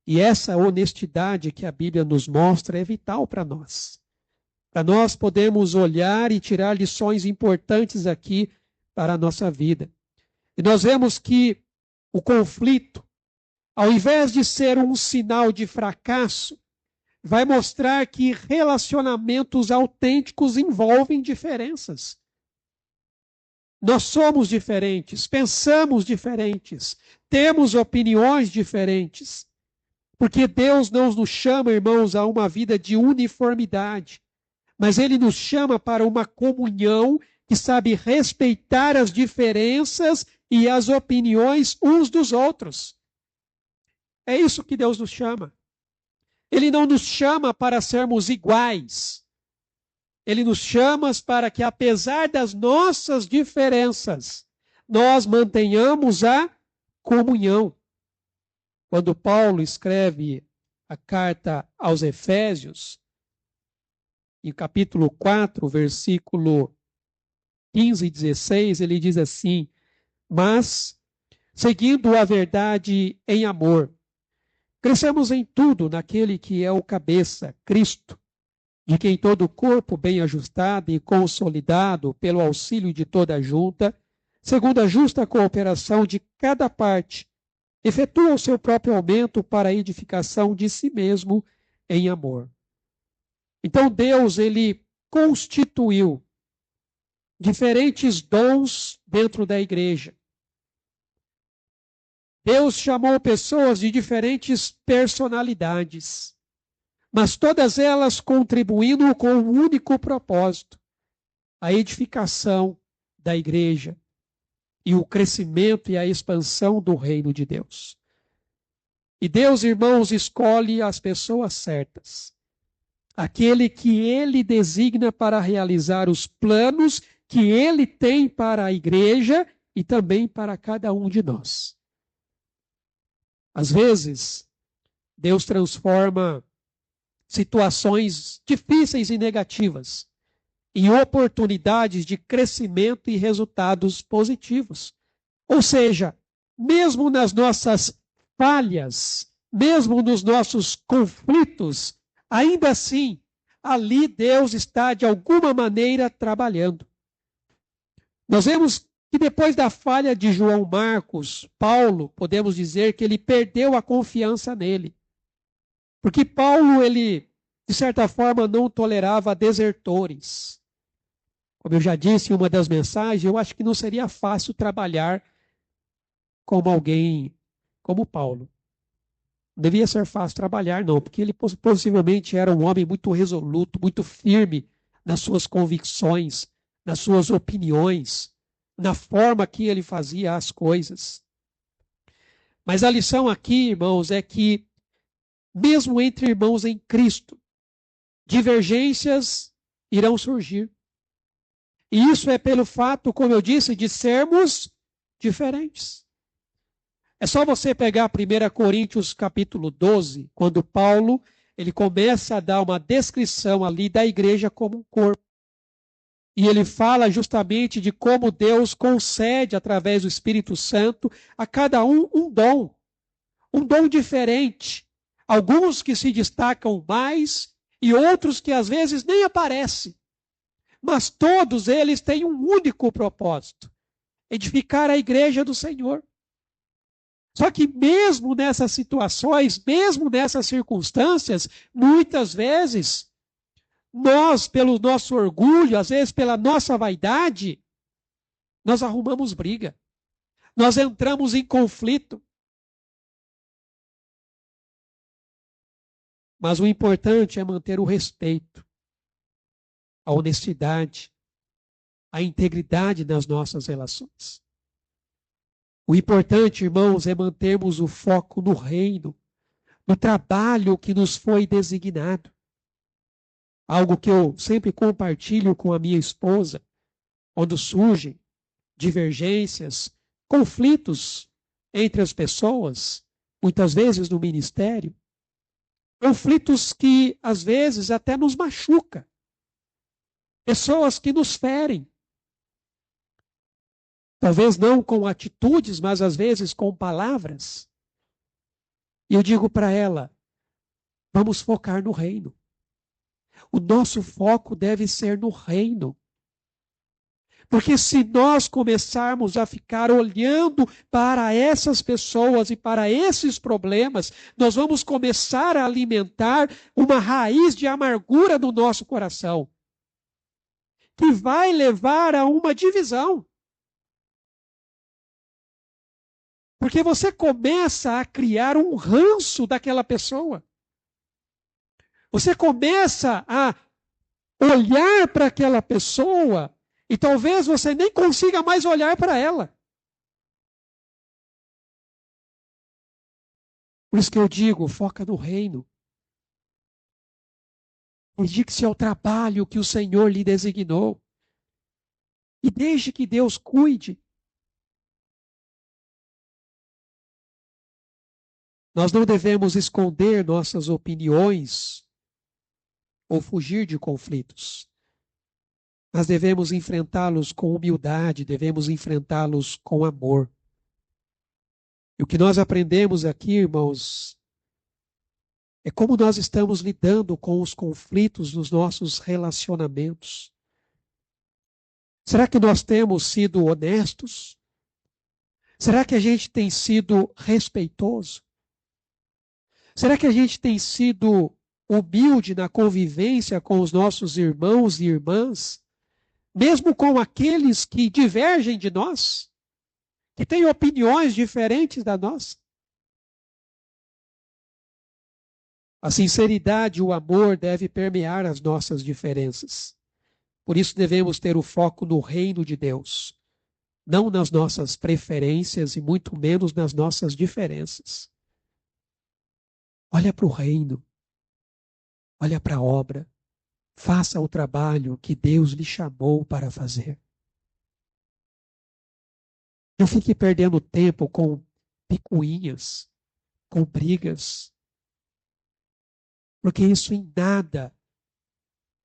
E essa honestidade que a Bíblia nos mostra é vital para nós. Para nós podermos olhar e tirar lições importantes aqui para a nossa vida. E nós vemos que o conflito, ao invés de ser um sinal de fracasso, vai mostrar que relacionamentos autênticos envolvem diferenças. Nós somos diferentes, pensamos diferentes, temos opiniões diferentes. Porque Deus não nos chama, irmãos, a uma vida de uniformidade. Mas Ele nos chama para uma comunhão que sabe respeitar as diferenças e as opiniões uns dos outros. É isso que Deus nos chama. Ele não nos chama para sermos iguais. Ele nos chama para que, apesar das nossas diferenças, nós mantenhamos a comunhão. Quando Paulo escreve a carta aos Efésios, em capítulo 4, versículo 15 e 16, ele diz assim: mas, seguindo a verdade em amor, crescemos em tudo naquele que é o cabeça, Cristo, de quem todo o corpo bem ajustado e consolidado pelo auxílio de toda a junta, segundo a justa cooperação de cada parte, efetua o seu próprio aumento para a edificação de si mesmo em amor. Então Deus, Ele constituiu diferentes dons dentro da igreja. Deus chamou pessoas de diferentes personalidades, mas todas elas contribuindo com um único propósito: a edificação da igreja e o crescimento e a expansão do reino de Deus. E Deus, irmãos, escolhe as pessoas certas. Aquele que Ele designa para realizar os planos que Ele tem para a igreja e também para cada um de nós. Às vezes, Deus transforma situações difíceis e negativas em oportunidades de crescimento e resultados positivos. Ou seja, mesmo nas nossas falhas, mesmo nos nossos conflitos, ainda assim, ali Deus está de alguma maneira trabalhando. Nós vemos que depois da falha de João Marcos, Paulo, podemos dizer que ele perdeu a confiança nele. Porque Paulo, ele, de certa forma, não tolerava desertores. Como eu já disse em uma das mensagens, eu acho que não seria fácil trabalhar como alguém como Paulo. Não devia ser fácil trabalhar, não, porque ele possivelmente era um homem muito resoluto, muito firme nas suas convicções, nas suas opiniões, na forma que ele fazia as coisas. Mas a lição aqui, irmãos, é que mesmo entre irmãos em Cristo, divergências irão surgir. E isso é pelo fato, como eu disse, de sermos diferentes. É só você pegar 1 Coríntios capítulo 12, quando Paulo ele começa a dar uma descrição ali da igreja como um corpo. E ele fala justamente de como Deus concede, através do Espírito Santo, a cada um um dom diferente. Alguns que se destacam mais e outros que às vezes nem aparecem. Mas todos eles têm um único propósito: edificar a igreja do Senhor. Só que mesmo nessas situações, mesmo nessas circunstâncias, muitas vezes, nós, pelo nosso orgulho, às vezes pela nossa vaidade, nós arrumamos briga. Nós entramos em conflito. Mas o importante é manter o respeito, a honestidade, a integridade nas nossas relações. O importante, irmãos, é mantermos o foco no reino, no trabalho que nos foi designado. Algo que eu sempre compartilho com a minha esposa, quando surgem divergências, conflitos entre as pessoas, muitas vezes no ministério, conflitos que às vezes até nos machucam, pessoas que nos ferem. Talvez não com atitudes, mas às vezes com palavras. E eu digo para ela, vamos focar no reino. O nosso foco deve ser no reino. Porque se nós começarmos a ficar olhando para essas pessoas e para esses problemas, nós vamos começar a alimentar uma raiz de amargura no nosso coração, que vai levar a uma divisão. Porque você começa a criar um ranço daquela pessoa. Você começa a olhar para aquela pessoa e talvez você nem consiga mais olhar para ela. Por isso que eu digo, foca no reino. Dedique-se ao trabalho que o Senhor lhe designou. E deixe que Deus cuide. Nós não devemos esconder nossas opiniões ou fugir de conflitos. Mas devemos enfrentá-los com humildade, devemos enfrentá-los com amor. E o que nós aprendemos aqui, irmãos, é como nós estamos lidando com os conflitos nos nossos relacionamentos. Será que nós temos sido honestos? Será que a gente tem sido respeitoso? Será que a gente tem sido humilde na convivência com os nossos irmãos e irmãs, mesmo com aqueles que divergem de nós, que têm opiniões diferentes da nossa? A sinceridade e o amor devem permear as nossas diferenças. Por isso devemos ter o foco no reino de Deus, não nas nossas preferências e muito menos nas nossas diferenças. Olha para o reino, olha para a obra, faça o trabalho que Deus lhe chamou para fazer. Não fique perdendo tempo com picuinhas, com brigas. porque isso em nada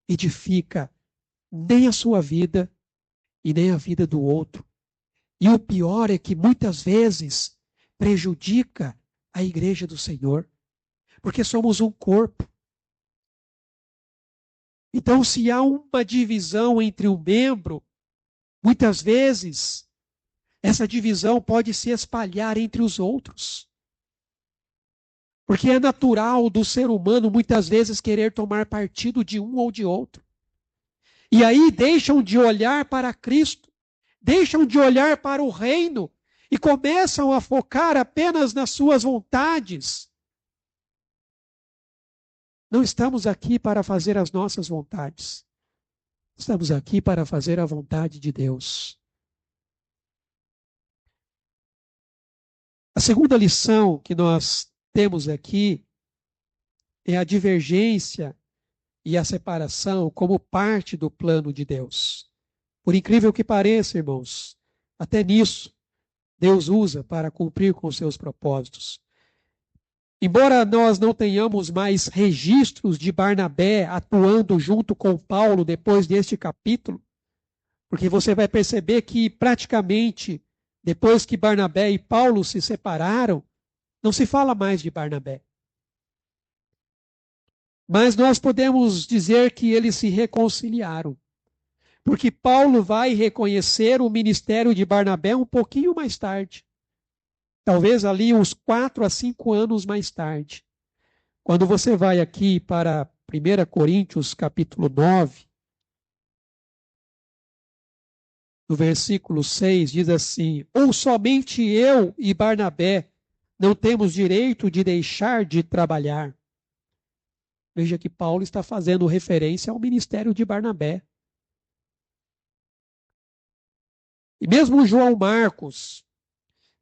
edifica nem a sua vida e nem a vida do outro. E o pior é que muitas vezes prejudica a igreja do Senhor, porque somos um corpo. Então, se há uma divisão entre um membro, muitas vezes essa divisão pode se espalhar entre os outros. Porque é natural do ser humano muitas vezes querer tomar partido de um ou de outro. E aí deixam de olhar para Cristo, deixam de olhar para o reino e começam a focar apenas nas suas vontades. Não estamos aqui para fazer as nossas vontades. Estamos aqui para fazer a vontade de Deus. A segunda lição que nós temos aqui é a divergência e a separação como parte do plano de Deus. Por incrível que pareça, irmãos, até nisso Deus usa para cumprir com os seus propósitos. Embora nós não tenhamos mais registros de Barnabé atuando junto com Paulo depois deste capítulo, porque você vai perceber que praticamente depois que Barnabé e Paulo se separaram, não se fala mais de Barnabé. Mas nós podemos dizer que eles se reconciliaram. Porque Paulo vai reconhecer o ministério de Barnabé um pouquinho mais tarde. Talvez ali uns 4 a 5 anos mais tarde. Quando você vai aqui para 1 Coríntios capítulo 9, no versículo 6, diz assim: ou somente eu e Barnabé não temos direito de deixar de trabalhar. Veja que Paulo está fazendo referência ao ministério de Barnabé. E mesmo João Marcos,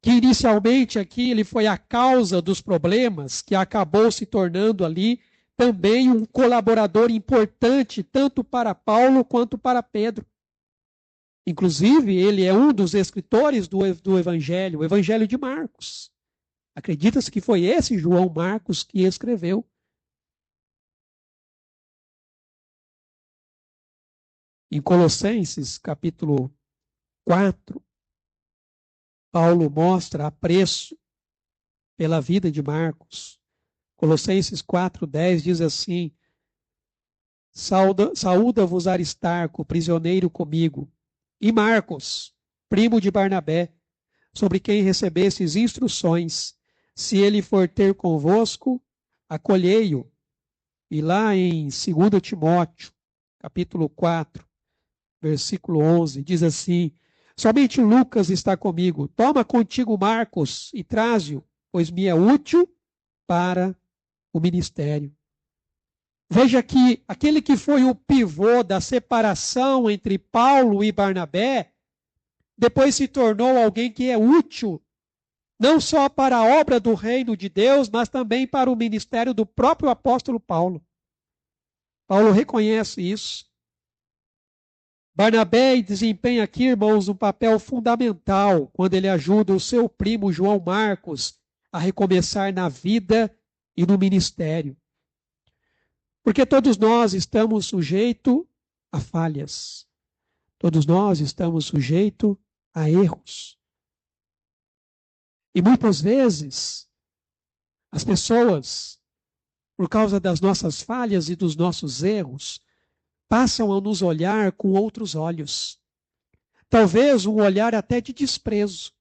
que inicialmente aqui ele foi a causa dos problemas, que acabou se tornando ali também um colaborador importante, tanto para Paulo quanto para Pedro. Inclusive, ele é um dos escritores do Evangelho, o Evangelho de Marcos. Acredita-se que foi esse João Marcos que escreveu. Em Colossenses, capítulo 4, Paulo mostra apreço pela vida de Marcos. Colossenses 4:10 diz assim: saúda-vos Aristarco, prisioneiro comigo, e Marcos, primo de Barnabé, sobre quem recebestes instruções. Se ele for ter convosco, acolhei-o. E lá em 2 Timóteo, capítulo 4, versículo 11, diz assim: somente Lucas está comigo. Toma contigo Marcos e traze-o, pois me é útil para o ministério. Veja que aquele que foi o pivô da separação entre Paulo e Barnabé, depois se tornou alguém que é útil, não só para a obra do reino de Deus, mas também para o ministério do próprio apóstolo Paulo. Paulo reconhece isso. Barnabé desempenha aqui, irmãos, um papel fundamental quando ele ajuda o seu primo João Marcos a recomeçar na vida e no ministério. Porque todos nós estamos sujeitos a falhas. Todos nós estamos sujeitos a erros. E muitas vezes, as pessoas, por causa das nossas falhas e dos nossos erros, passam a nos olhar com outros olhos. Talvez um olhar até de desprezo.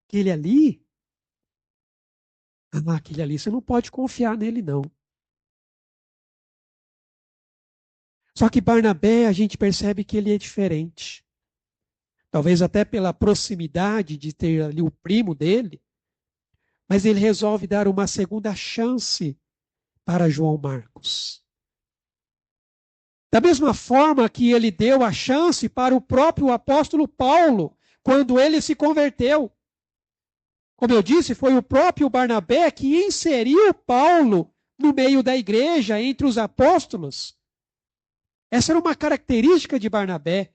Aquele ali, você não pode confiar nele, não. Só que Barnabé, a gente percebe que ele é diferente. Talvez até pela proximidade de ter ali o primo dele, mas ele resolve dar uma segunda chance para João Marcos. Da mesma forma que ele deu a chance para o próprio apóstolo Paulo, quando ele se converteu. Como eu disse, foi o próprio Barnabé que inseriu Paulo no meio da igreja, entre os apóstolos. Essa era uma característica de Barnabé.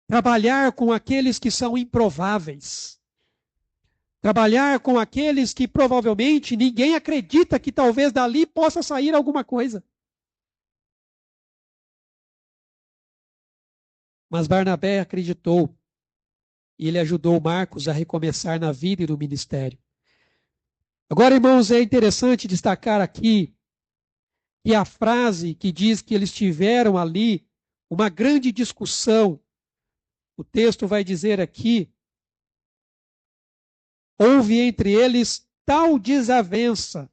Trabalhar com aqueles que são improváveis. Trabalhar com aqueles que provavelmente ninguém acredita que talvez dali possa sair alguma coisa. Mas Barnabé acreditou e ele ajudou Marcos a recomeçar na vida e no ministério. Agora, irmãos, é interessante destacar aqui que a frase que diz que eles tiveram ali uma grande discussão, o texto vai dizer aqui, houve entre eles tal desavença.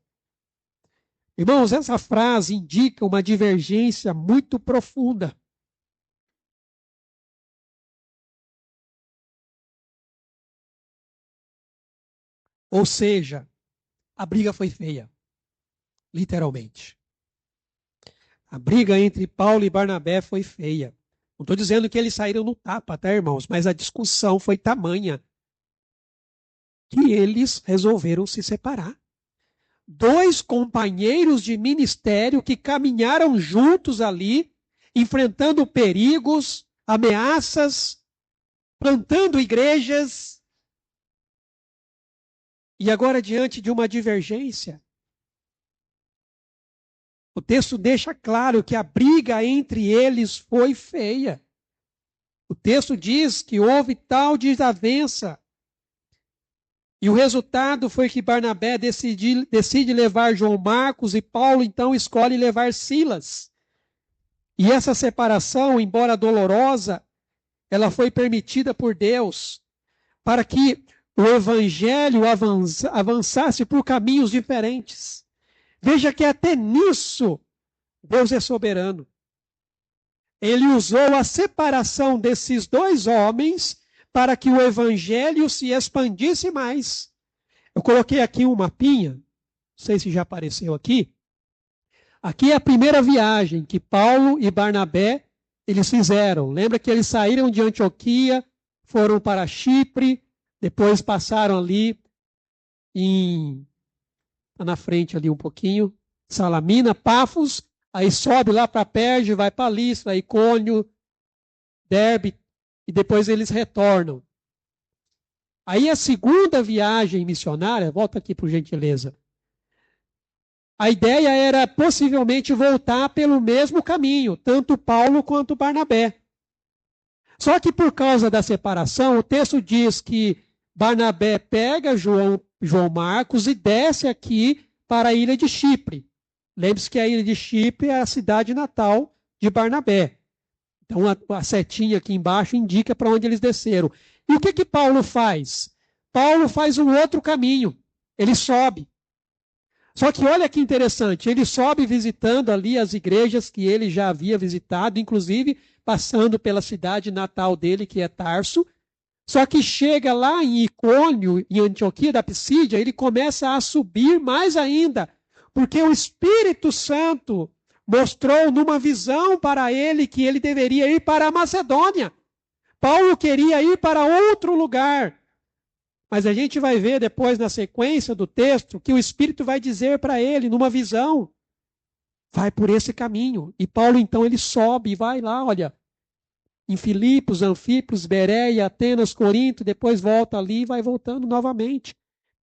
Irmãos, essa frase indica uma divergência muito profunda. Ou seja, a briga foi feia, literalmente. A briga entre Paulo e Barnabé foi feia. Não estou dizendo que eles saíram no tapa, tá, irmãos? Mas a discussão foi tamanha que eles resolveram se separar. Dois companheiros de ministério que caminharam juntos ali, enfrentando perigos, ameaças, plantando igrejas. E agora, diante de uma divergência, o texto deixa claro que a briga entre eles foi feia. O texto diz que houve tal desavença. E o resultado foi que Barnabé decide levar João Marcos e Paulo então escolhe levar Silas. E essa separação, embora dolorosa, ela foi permitida por Deus para que o evangelho avançasse por caminhos diferentes. Veja que até nisso Deus é soberano. Ele usou a separação desses dois homens para que o evangelho se expandisse mais. Eu coloquei aqui um mapinha, não sei se já apareceu aqui. Aqui é a primeira viagem que Paulo e Barnabé eles fizeram. Lembra que eles saíram de Antioquia, foram para Chipre, depois passaram ali na frente ali um pouquinho, Salamina, Pafos, aí sobe lá para Perge, vai para Listra, Icônio, Derbe, e depois eles retornam. Aí a segunda viagem missionária, volta aqui por gentileza. A ideia era possivelmente voltar pelo mesmo caminho, tanto Paulo quanto Barnabé. Só que por causa da separação, o texto diz que Barnabé pega João Marcos e desce aqui para a ilha de Chipre. Lembre-se que a ilha de Chipre é a cidade natal de Barnabé. Então a setinha aqui embaixo indica para onde eles desceram. E o que Paulo faz? Paulo faz um outro caminho. Ele sobe. Só que olha que interessante, ele sobe visitando ali as igrejas que ele já havia visitado, inclusive passando pela cidade natal dele, que é Tarso. Só que chega lá em Icônio, em Antioquia da Psídia, ele começa a subir mais ainda, porque o Espírito Santo mostrou numa visão para ele que ele deveria ir para a Macedônia. Paulo queria ir para outro lugar. Mas a gente vai ver depois na sequência do texto que o Espírito vai dizer para ele numa visão, vai por esse caminho. E Paulo então ele sobe e vai lá, olha, em Filipos, Anfípolis, Bereia, Atenas, Corinto, depois volta ali e vai voltando novamente.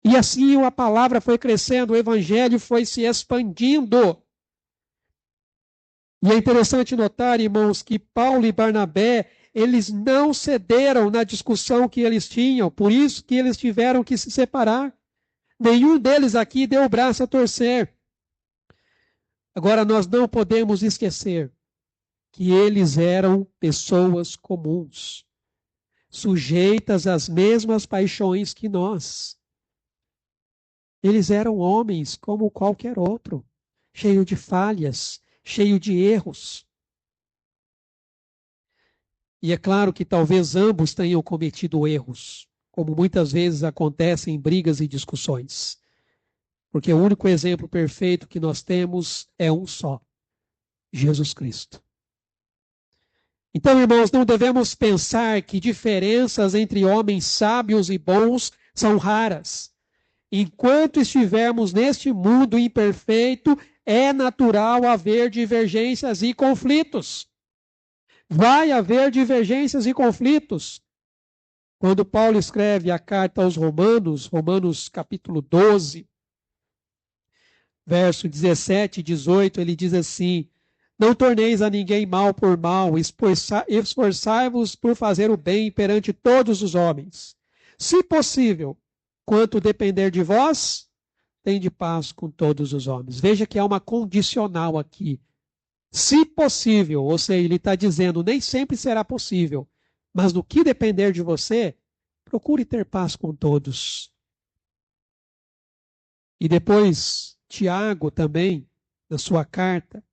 E assim a palavra foi crescendo, o evangelho foi se expandindo. E é interessante notar, irmãos, que Paulo e Barnabé, eles não cederam na discussão que eles tinham, por isso que eles tiveram que se separar. Nenhum deles aqui deu o braço a torcer. Agora, nós não podemos esquecer que eles eram pessoas comuns, sujeitas às mesmas paixões que nós. Eles eram homens como qualquer outro, cheio de falhas, cheio de erros. E é claro que talvez ambos tenham cometido erros, como muitas vezes acontece em brigas e discussões. Porque o único exemplo perfeito que nós temos é um só, Jesus Cristo. Então, irmãos, não devemos pensar que diferenças entre homens sábios e bons são raras. Enquanto estivermos neste mundo imperfeito, é natural haver divergências e conflitos. Vai haver divergências e conflitos. Quando Paulo escreve a carta aos Romanos, Romanos capítulo 12, verso 17 e 18, ele diz assim: não torneis a ninguém mal por mal, esforçai-vos por fazer o bem perante todos os homens. Se possível, quanto depender de vós, tende paz com todos os homens. Veja que há uma condicional aqui. Se possível, ou seja, ele está dizendo, nem sempre será possível, mas no que depender de você, procure ter paz com todos. E depois, Tiago também, na sua carta,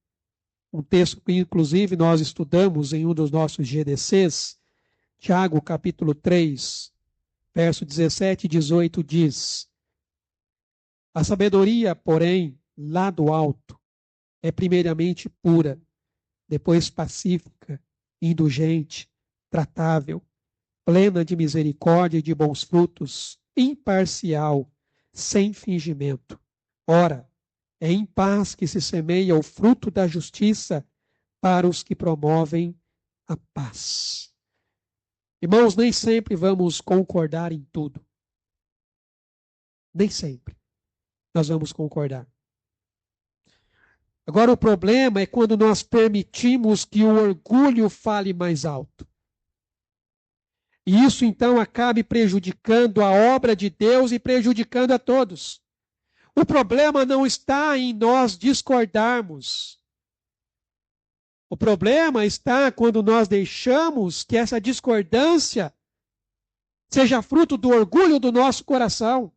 um texto que inclusive nós estudamos em um dos nossos GDCs, Tiago capítulo 3, verso 17 e 18 diz: a sabedoria, porém, lá do alto, é primeiramente pura, depois pacífica, indulgente, tratável, plena de misericórdia e de bons frutos, imparcial, sem fingimento. Ora, é em paz que se semeia o fruto da justiça para os que promovem a paz. Irmãos, nem sempre vamos concordar em tudo. Nem sempre nós vamos concordar. Agora, o problema é quando nós permitimos que o orgulho fale mais alto. E isso, então, acabe prejudicando a obra de Deus e prejudicando a todos. O problema não está em nós discordarmos. O problema está quando nós deixamos que essa discordância seja fruto do orgulho do nosso coração.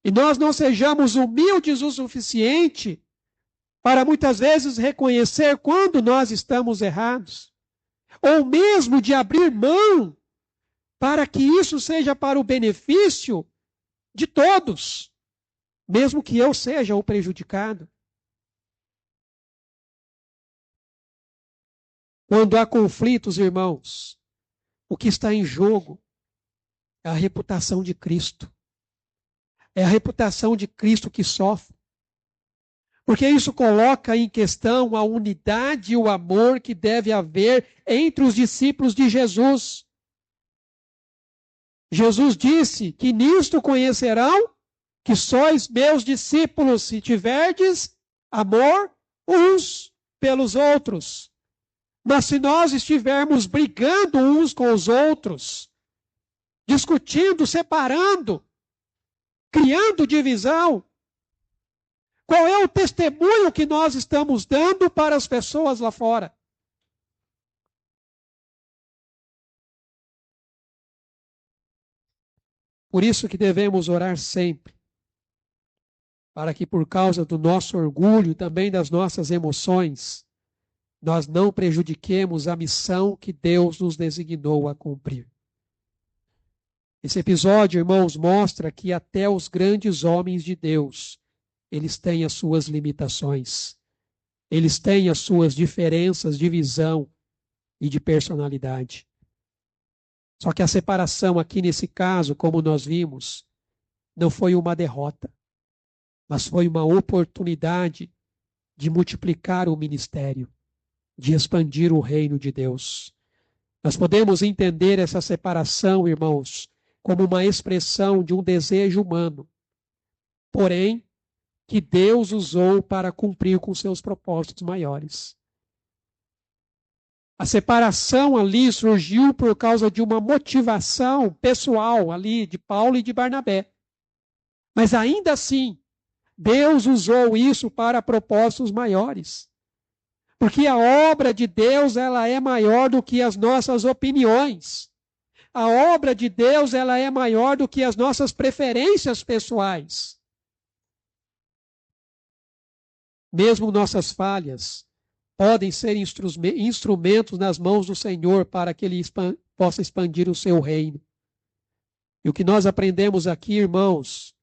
E nós não sejamos humildes o suficiente para muitas vezes reconhecer quando nós estamos errados. Ou mesmo de abrir mão para que isso seja para o benefício de todos, mesmo que eu seja o prejudicado. Quando há conflitos, irmãos, o que está em jogo é a reputação de Cristo. É a reputação de Cristo que sofre. Porque isso coloca em questão a unidade e o amor que deve haver entre os discípulos de Jesus. Jesus disse que nisto conhecerão que sois meus discípulos, se tiverdes amor uns pelos outros. Mas se nós estivermos brigando uns com os outros, discutindo, separando, criando divisão, qual é o testemunho que nós estamos dando para as pessoas lá fora? Por isso que devemos orar sempre, para que por causa do nosso orgulho e também das nossas emoções, nós não prejudiquemos a missão que Deus nos designou a cumprir. Esse episódio, irmãos, mostra que até os grandes homens de Deus, eles têm as suas limitações. Eles têm as suas diferenças de visão e de personalidade. Só que a separação aqui nesse caso, como nós vimos, não foi uma derrota, mas foi uma oportunidade de multiplicar o ministério, de expandir o reino de Deus. Nós podemos entender essa separação, irmãos, como uma expressão de um desejo humano, porém, que Deus usou para cumprir com seus propósitos maiores. A separação ali surgiu por causa de uma motivação pessoal ali de Paulo e de Barnabé. Mas ainda assim, Deus usou isso para propósitos maiores. Porque a obra de Deus, ela é maior do que as nossas opiniões. A obra de Deus, ela é maior do que as nossas preferências pessoais. Mesmo nossas falhas podem ser instrumentos nas mãos do Senhor para que Ele possa expandir o seu reino. E o que nós aprendemos aqui, irmãos,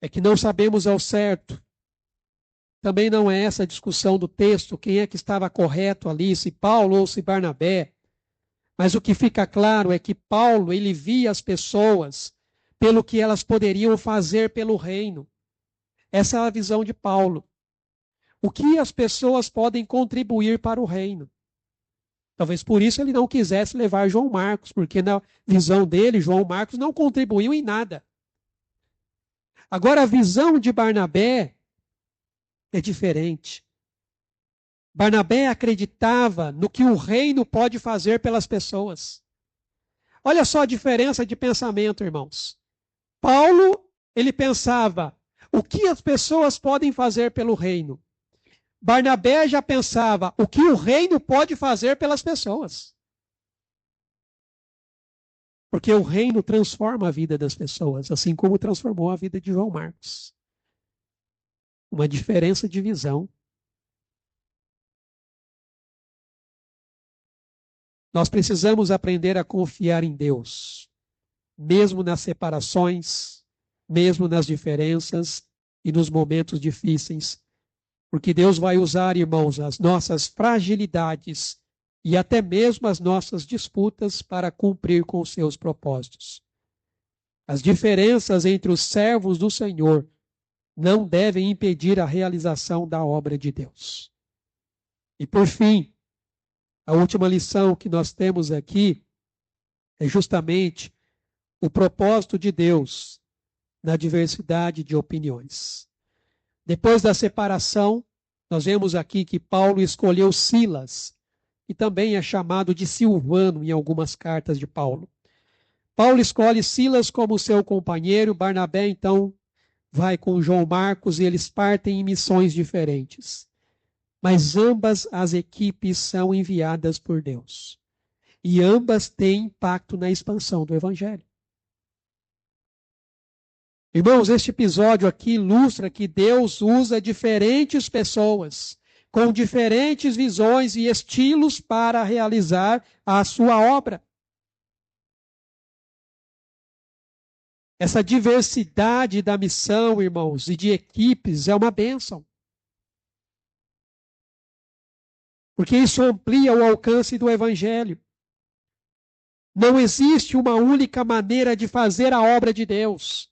é que não sabemos ao certo. Também não é essa a discussão do texto, quem é que estava correto ali, se Paulo ou se Barnabé. Mas o que fica claro é que Paulo, ele via as pessoas pelo que elas poderiam fazer pelo reino. Essa é a visão de Paulo. O que as pessoas podem contribuir para o reino. Talvez por isso ele não quisesse levar João Marcos, porque na visão dele, João Marcos não contribuiu em nada. Agora, a visão de Barnabé é diferente. Barnabé acreditava no que o reino pode fazer pelas pessoas. Olha só a diferença de pensamento, irmãos. Paulo, ele pensava, o que as pessoas podem fazer pelo reino? Barnabé já pensava, o que o reino pode fazer pelas pessoas? Porque o reino transforma a vida das pessoas, assim como transformou a vida de João Marcos. Uma diferença de visão. Nós precisamos aprender a confiar em Deus, mesmo nas separações, mesmo nas diferenças e nos momentos difíceis. Porque Deus vai usar, irmãos, as nossas fragilidades e até mesmo as nossas disputas para cumprir com os seus propósitos. As diferenças entre os servos do Senhor não devem impedir a realização da obra de Deus. E por fim, a última lição que nós temos aqui é justamente o propósito de Deus na diversidade de opiniões. Depois da separação, nós vemos aqui que Paulo escolheu Silas, e também é chamado de Silvano em algumas cartas de Paulo. Paulo escolhe Silas como seu companheiro, Barnabé então vai com João Marcos e eles partem em missões diferentes. Mas ambas as equipes são enviadas por Deus. E ambas têm impacto na expansão do Evangelho. Irmãos, este episódio aqui ilustra que Deus usa diferentes pessoas, com diferentes visões e estilos para realizar a sua obra. Essa diversidade da missão, irmãos, e de equipes é uma bênção. Porque isso amplia o alcance do Evangelho. Não existe uma única maneira de fazer a obra de Deus.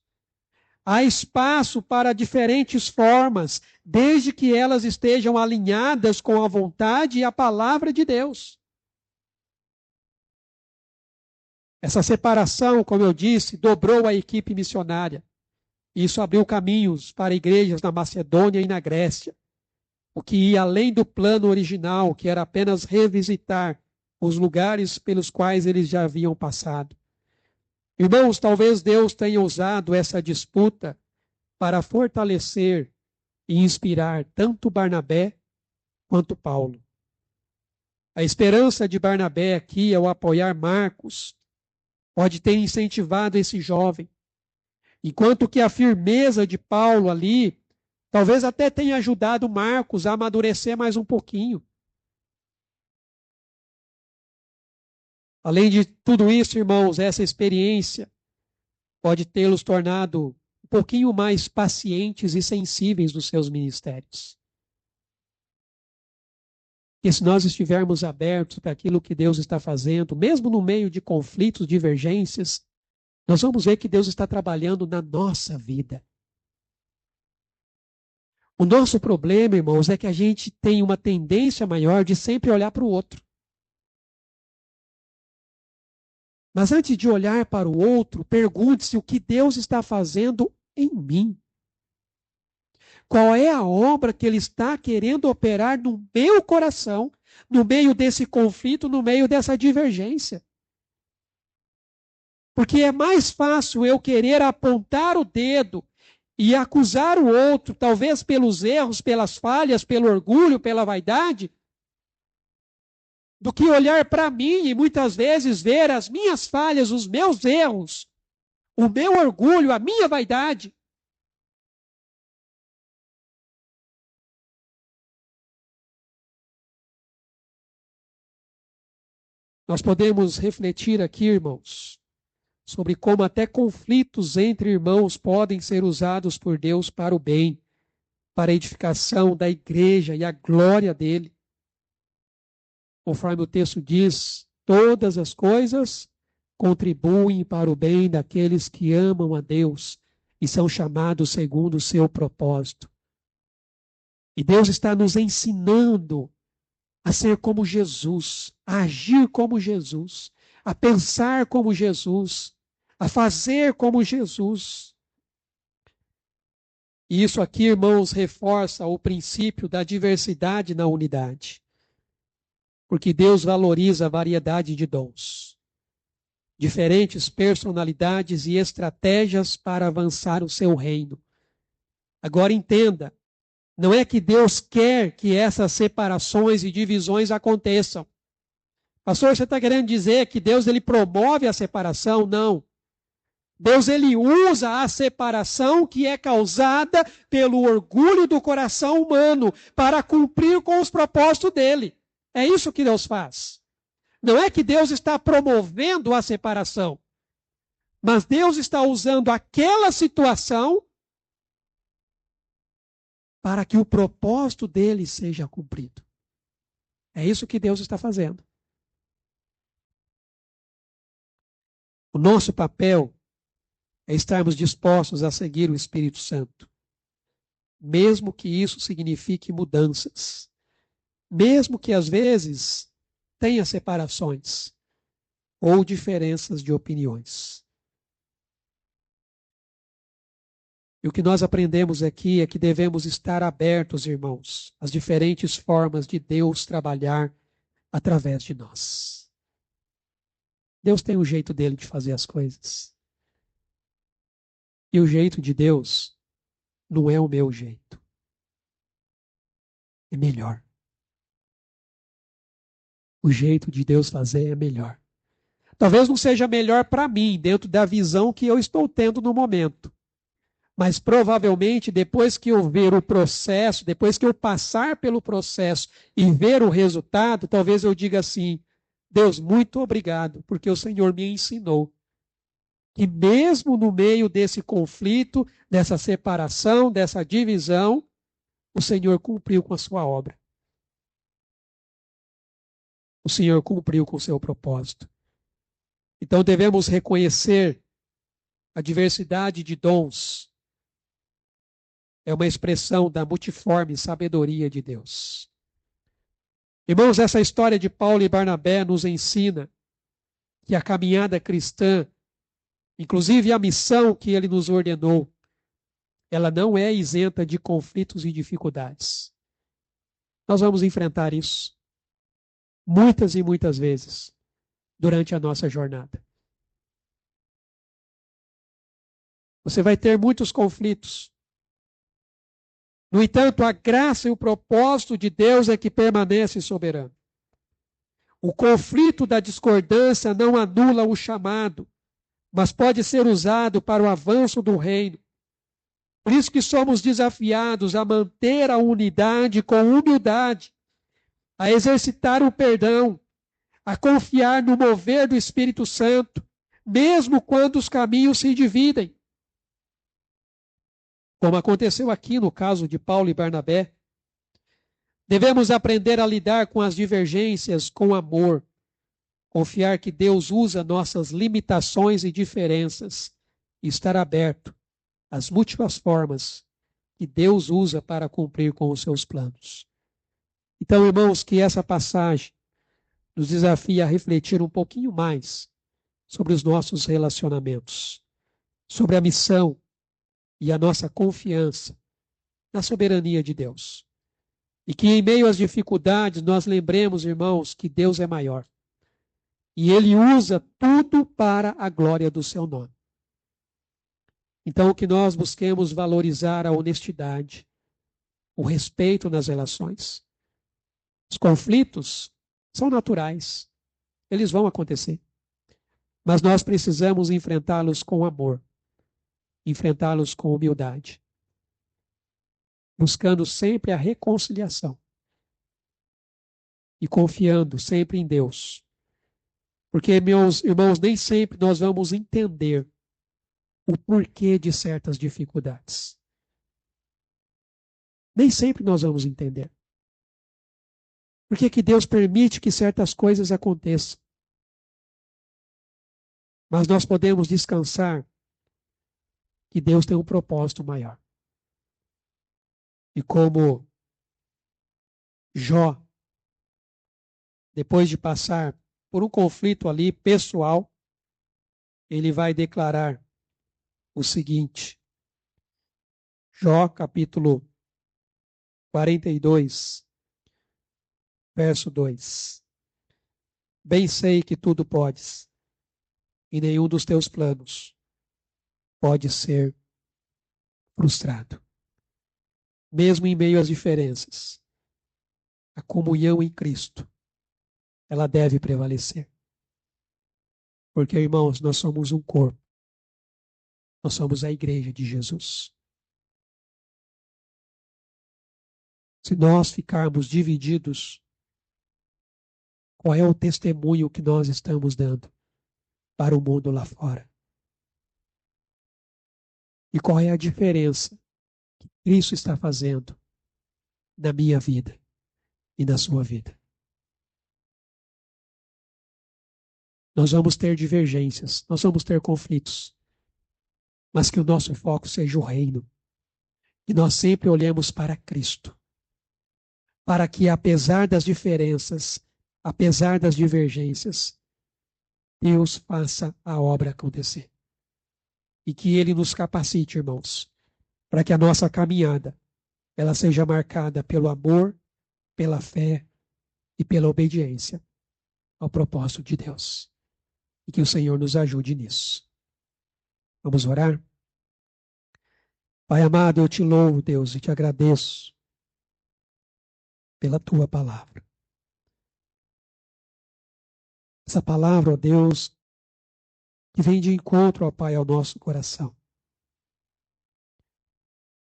Há espaço para diferentes formas, desde que elas estejam alinhadas com a vontade e a palavra de Deus. Essa separação, como eu disse, dobrou a equipe missionária. Isso abriu caminhos para igrejas na Macedônia e na Grécia, o que ia além do plano original, que era apenas revisitar os lugares pelos quais eles já haviam passado. Irmãos, talvez Deus tenha usado essa disputa para fortalecer e inspirar tanto Barnabé quanto Paulo. A esperança de Barnabé aqui ao apoiar Marcos pode ter incentivado esse jovem, enquanto que a firmeza de Paulo ali talvez até tenha ajudado Marcos a amadurecer mais um pouquinho. Além de tudo isso, irmãos, essa experiência pode tê-los tornado um pouquinho mais pacientes e sensíveis nos seus ministérios. E se nós estivermos abertos para aquilo que Deus está fazendo, mesmo no meio de conflitos, divergências, nós vamos ver que Deus está trabalhando na nossa vida. O nosso problema, irmãos, é que a gente tem uma tendência maior de sempre olhar para o outro. Mas antes de olhar para o outro, pergunte-se o que Deus está fazendo em mim. Qual é a obra que Ele está querendo operar no meu coração, no meio desse conflito, no meio dessa divergência? Porque é mais fácil eu querer apontar o dedo e acusar o outro, talvez pelos erros, pelas falhas, pelo orgulho, pela vaidade, do que olhar para mim e muitas vezes ver as minhas falhas, os meus erros, o meu orgulho, a minha vaidade. Nós podemos refletir aqui, irmãos, sobre como até conflitos entre irmãos podem ser usados por Deus para o bem, para a edificação da igreja e a glória dele. Conforme o texto diz, todas as coisas contribuem para o bem daqueles que amam a Deus e são chamados segundo o seu propósito. E Deus está nos ensinando a ser como Jesus, a agir como Jesus, a pensar como Jesus, a fazer como Jesus. E isso aqui, irmãos, reforça o princípio da diversidade na unidade. Porque Deus valoriza a variedade de dons, diferentes personalidades e estratégias para avançar o seu reino. Agora entenda, não é que Deus quer que essas separações e divisões aconteçam. Pastor, você está querendo dizer que Deus ele promove a separação? Não. Deus ele usa a separação que é causada pelo orgulho do coração humano para cumprir com os propósitos dele. É isso que Deus faz. Não é que Deus está promovendo a separação, mas Deus está usando aquela situação para que o propósito dele seja cumprido. É isso que Deus está fazendo. O nosso papel é estarmos dispostos a seguir o Espírito Santo, mesmo que isso signifique mudanças, mesmo que às vezes tenha separações ou diferenças de opiniões. E o que nós aprendemos aqui é que devemos estar abertos, irmãos, às diferentes formas de Deus trabalhar através de nós. Deus tem um jeito dele de fazer as coisas. E o jeito de Deus não é o meu jeito. É melhor. O jeito de Deus fazer é melhor. Talvez não seja melhor para mim, dentro da visão que eu estou tendo no momento. Mas provavelmente, depois que eu ver o processo, depois que eu passar pelo processo e ver o resultado, talvez eu diga assim: Deus, muito obrigado, porque o Senhor me ensinou que mesmo no meio desse conflito, dessa separação, dessa divisão, o Senhor cumpriu com a sua obra. O Senhor cumpriu com o seu propósito. Então devemos reconhecer a diversidade de dons. É uma expressão da multiforme sabedoria de Deus. Irmãos, essa história de Paulo e Barnabé nos ensina que a caminhada cristã, inclusive a missão que ele nos ordenou, ela não é isenta de conflitos e dificuldades. Nós vamos enfrentar isso muitas e muitas vezes durante a nossa jornada. Você vai ter muitos conflitos. No entanto, a graça e o propósito de Deus é que permanece soberano. O conflito da discordância não anula o chamado, mas pode ser usado para o avanço do reino. Por isso que somos desafiados a manter a unidade com humildade, a exercitar o perdão, a confiar no mover do Espírito Santo, mesmo quando os caminhos se dividem. Como aconteceu aqui no caso de Paulo e Barnabé. Devemos aprender a lidar com as divergências com amor, confiar que Deus usa nossas limitações e diferenças e estar aberto às múltiplas formas que Deus usa para cumprir com os seus planos. Então, irmãos, que essa passagem nos desafia a refletir um pouquinho mais sobre os nossos relacionamentos, sobre a missão e a nossa confiança na soberania de Deus. E que em meio às dificuldades nós lembremos, irmãos, que Deus é maior. E Ele usa tudo para a glória do seu nome. Então que nós busquemos valorizar a honestidade, o respeito nas relações. Os conflitos são naturais. Eles vão acontecer. Mas nós precisamos enfrentá-los com amor. Enfrentá-los com humildade, buscando sempre a reconciliação e confiando sempre em Deus. Porque, meus irmãos, nem sempre nós vamos entender o porquê de certas dificuldades. Nem sempre nós vamos entender. Por que Deus permite que certas coisas aconteçam? Mas nós podemos descansar que Deus tem um propósito maior. E como Jó depois de passar por um conflito ali pessoal, ele vai declarar o seguinte: Jó, capítulo 42, verso 2. Bem sei que tudo podes, e nenhum dos teus planos pode ser frustrado. Mesmo em meio às diferenças, a comunhão em Cristo, ela deve prevalecer. Porque, irmãos, nós somos um corpo. Nós somos a igreja de Jesus. Se nós ficarmos divididos, qual é o testemunho que nós estamos dando para o mundo lá fora? E qual é a diferença que Cristo está fazendo na minha vida e na sua vida? Nós vamos ter divergências, nós vamos ter conflitos, mas que o nosso foco seja o reino. E nós sempre olhemos para Cristo, para que, apesar das diferenças, apesar das divergências, Deus faça a obra acontecer. E que Ele nos capacite, irmãos, para que a nossa caminhada ela seja marcada pelo amor, pela fé e pela obediência ao propósito de Deus. E que o Senhor nos ajude nisso. Vamos orar? Pai amado, eu te louvo, Deus, e te agradeço pela tua palavra. Essa palavra, ó Deus, que vem de encontro, ó Pai, ao nosso coração.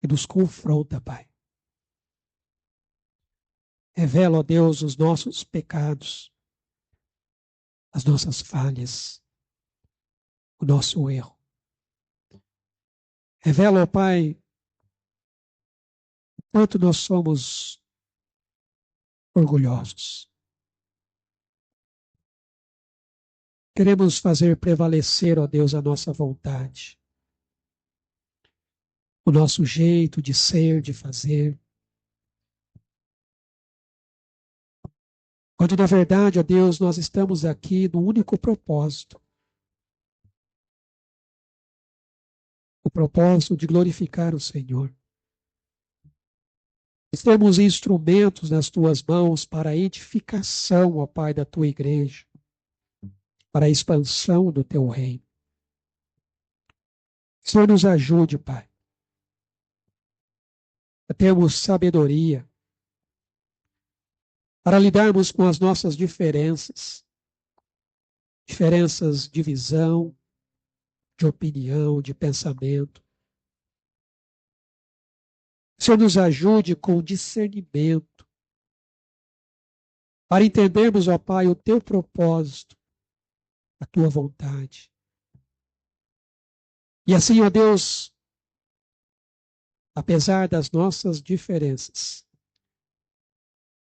E nos confronta, Pai. Revela, ó Deus, os nossos pecados, as nossas falhas, o nosso erro. Revela, ó Pai, o quanto nós somos orgulhosos. Queremos fazer prevalecer, ó Deus, a nossa vontade, o nosso jeito de ser, de fazer. Quando, na verdade, ó Deus, nós estamos aqui no único propósito. O propósito de glorificar o Senhor. Temos instrumentos nas tuas mãos para a edificação, ó Pai, da tua igreja, para a expansão do teu reino. Senhor, nos ajude, Pai, a termos sabedoria para lidarmos com as nossas diferenças de visão, de opinião, de pensamento. Senhor, nos ajude com discernimento para entendermos, ó Pai, o teu propósito, a tua vontade. E assim, ó Deus, apesar das nossas diferenças,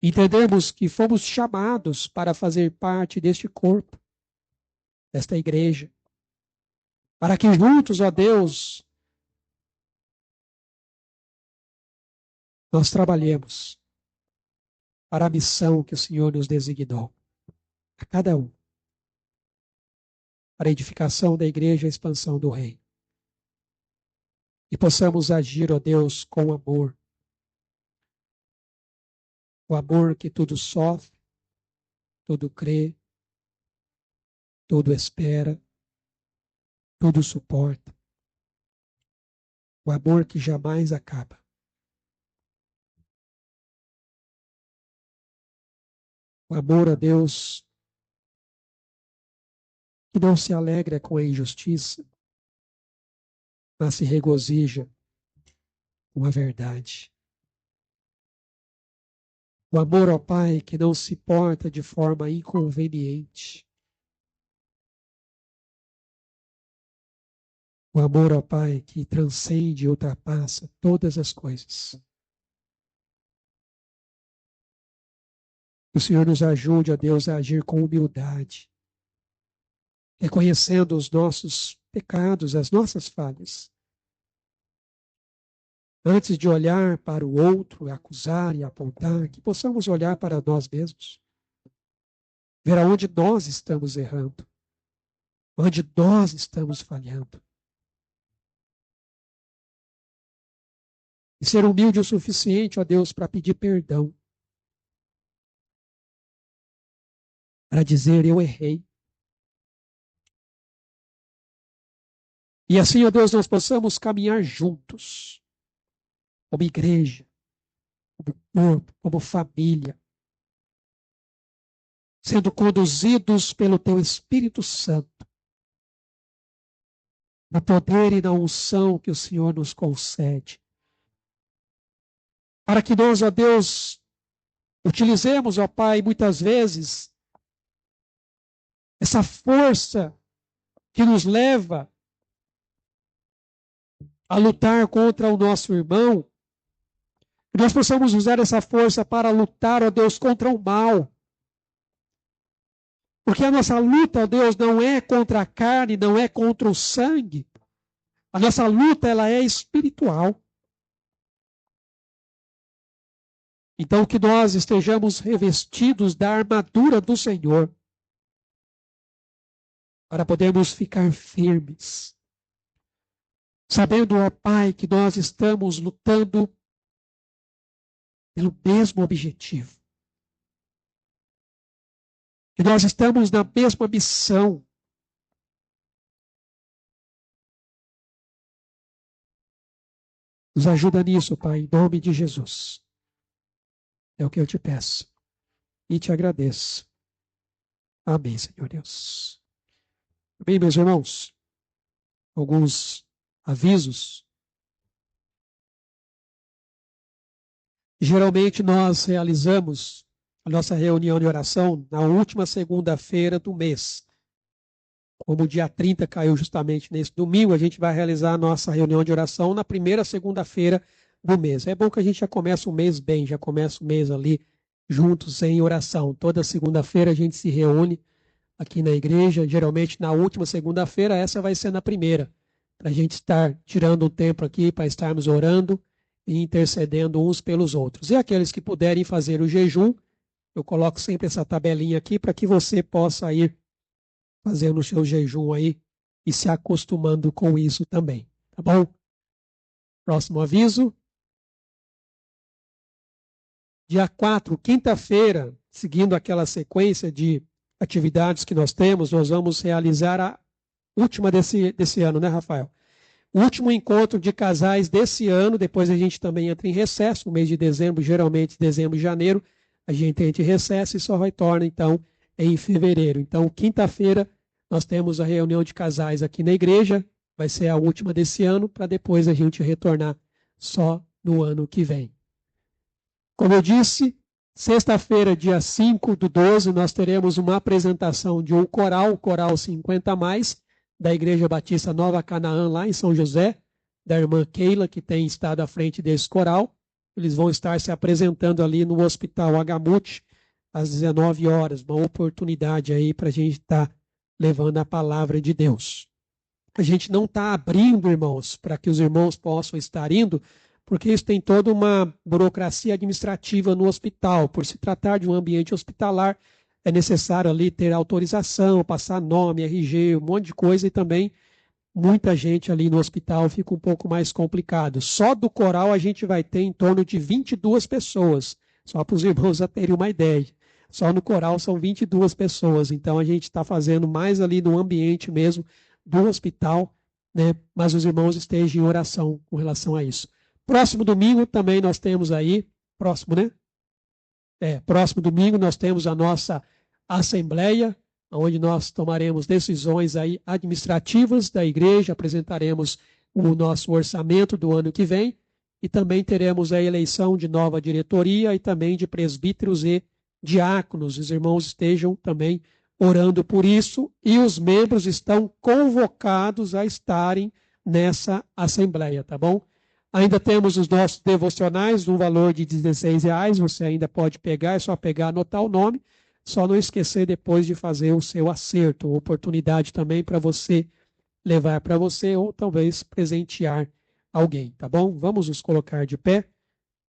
entendemos que fomos chamados para fazer parte deste corpo, desta igreja, para que juntos, ó Deus, nós trabalhemos para a missão que o Senhor nos designou, a cada um, para a edificação da igreja e a expansão do reino. E possamos agir, ó Deus, com amor. O amor que tudo sofre, tudo crê, tudo espera, tudo suporta. O amor que jamais acaba. O amor a Deus que não se alegra com a injustiça, mas se regozija com a verdade. O amor ao Pai que não se porta de forma inconveniente. O amor ao Pai que transcende e ultrapassa todas as coisas. Que o Senhor nos ajude, ó Deus, a agir com humildade, reconhecendo os nossos pecados, as nossas falhas. Antes de olhar para o outro, acusar e apontar, que possamos olhar para nós mesmos ver aonde nós estamos errando, onde nós estamos falhando. E ser humilde o suficiente, ó Deus, para pedir perdão. Para dizer, eu errei. E assim, ó Deus, nós possamos caminhar juntos, como igreja, como corpo, como família, sendo conduzidos pelo Teu Espírito Santo, no poder e na unção que o Senhor nos concede. Para que nós, ó Deus, utilizemos, ó Pai, muitas vezes, essa força que nos leva a lutar contra o nosso irmão, que nós possamos usar essa força para lutar, ó Deus, contra o mal. Porque a nossa luta, ó Deus, não é contra a carne, não é contra o sangue. A nossa luta, ela é espiritual. Então, que nós estejamos revestidos da armadura do Senhor, para podermos ficar firmes. Sabendo, ó Pai, que nós estamos lutando pelo mesmo objetivo. Que nós estamos na mesma missão. Nos ajuda nisso, Pai, em nome de Jesus. É o que eu te peço. E te agradeço. Amém, Senhor Deus. Bem, meus irmãos, alguns avisos. Geralmente nós realizamos a nossa reunião de oração na última segunda-feira do mês. Como o dia 30 caiu justamente nesse domingo, a gente vai realizar a nossa reunião de oração na primeira segunda-feira do mês. É bom que a gente já comece o mês bem, já começa o mês ali juntos em oração. Toda segunda-feira a gente se reúne aqui na igreja, geralmente na última segunda-feira, essa vai ser na primeira, para a gente estar tirando um tempo aqui para estarmos orando e intercedendo uns pelos outros. E aqueles que puderem fazer o jejum, eu coloco sempre essa tabelinha aqui para que você possa ir fazendo o seu jejum aí e se acostumando com isso também, tá bom? Próximo aviso. Dia 4, quinta-feira, seguindo aquela sequência de atividades que nós temos, nós vamos realizar a última desse ano, né, Rafael? O último encontro de casais desse ano, depois a gente também entra em recesso, no mês de dezembro, geralmente dezembro e janeiro, a gente entra em recesso e só retorna, então, em fevereiro. Então, quinta-feira, nós temos a reunião de casais aqui na igreja, vai ser a última desse ano, para depois a gente retornar só no ano que vem. Como eu disse, sexta-feira, dia 5/12, nós teremos uma apresentação de um coral, o Coral 50 Mais, da Igreja Batista Nova Canaã, lá em São José, da irmã Keila, que tem estado à frente desse coral. Eles vão estar se apresentando ali no Hospital Agamute, às 19 horas, uma oportunidade aí para a gente estar levando a palavra de Deus. A gente não está abrindo, irmãos, para que os irmãos possam estar indo, porque isso tem toda uma burocracia administrativa no hospital. Por se tratar de um ambiente hospitalar, é necessário ali ter autorização, passar nome, RG, um monte de coisa, e também muita gente ali no hospital, fica um pouco mais complicado. Só do coral a gente vai ter em torno de 22 pessoas, só para os irmãos já terem uma ideia. Só no coral são 22 pessoas, então a gente está fazendo mais ali no ambiente mesmo do hospital, né? Mas os irmãos estejam em oração com relação a isso. Próximo domingo também nós temos aí, próximo, né? Próximo domingo nós temos a nossa assembleia, onde nós tomaremos decisões aí administrativas da igreja, apresentaremos o nosso orçamento do ano que vem e também teremos a eleição de nova diretoria e também de presbíteros e diáconos. Os irmãos estejam também orando por isso e os membros estão convocados a estarem nessa assembleia, tá bom? Ainda temos os nossos devocionais no valor de R$16. Você ainda pode pegar, é só pegar, anotar o nome. Só não esquecer depois de fazer o seu acerto. Oportunidade também para você levar para você ou talvez presentear alguém, tá bom? Vamos nos colocar de pé,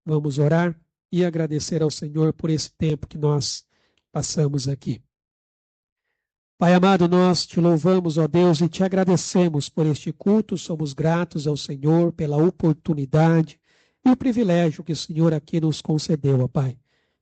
vamos orar e agradecer ao Senhor por esse tempo que nós passamos aqui. Pai amado, nós te louvamos, ó Deus, e te agradecemos por este culto. Somos gratos ao Senhor pela oportunidade e o privilégio que o Senhor aqui nos concedeu, ó Pai,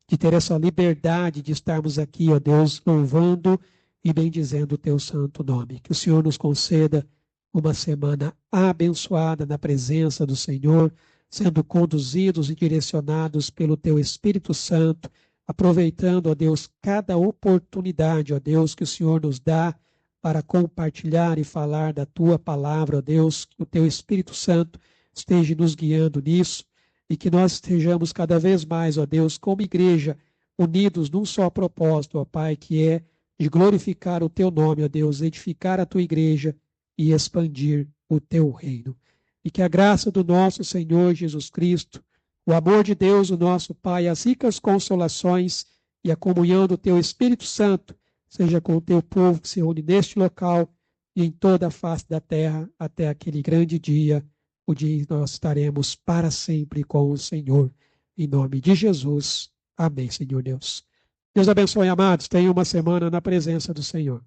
de ter essa liberdade de estarmos aqui, ó Deus, louvando e bendizendo o teu santo nome. Que o Senhor nos conceda uma semana abençoada na presença do Senhor, sendo conduzidos e direcionados pelo teu Espírito Santo, aproveitando, ó Deus, cada oportunidade, ó Deus, que o Senhor nos dá para compartilhar e falar da tua palavra, ó Deus, que o teu Espírito Santo esteja nos guiando nisso e que nós estejamos cada vez mais, ó Deus, como igreja, unidos num só propósito, ó Pai, que é de glorificar o teu nome, ó Deus, edificar a tua igreja e expandir o teu reino. E que a graça do nosso Senhor Jesus Cristo, o amor de Deus, o nosso Pai, as ricas consolações e a comunhão do teu Espírito Santo seja com o teu povo que se reúne neste local e em toda a face da terra até aquele grande dia, o dia em que nós estaremos para sempre com o Senhor. Em nome de Jesus. Amém, Senhor Deus. Deus abençoe, amados. Tenham uma semana na presença do Senhor.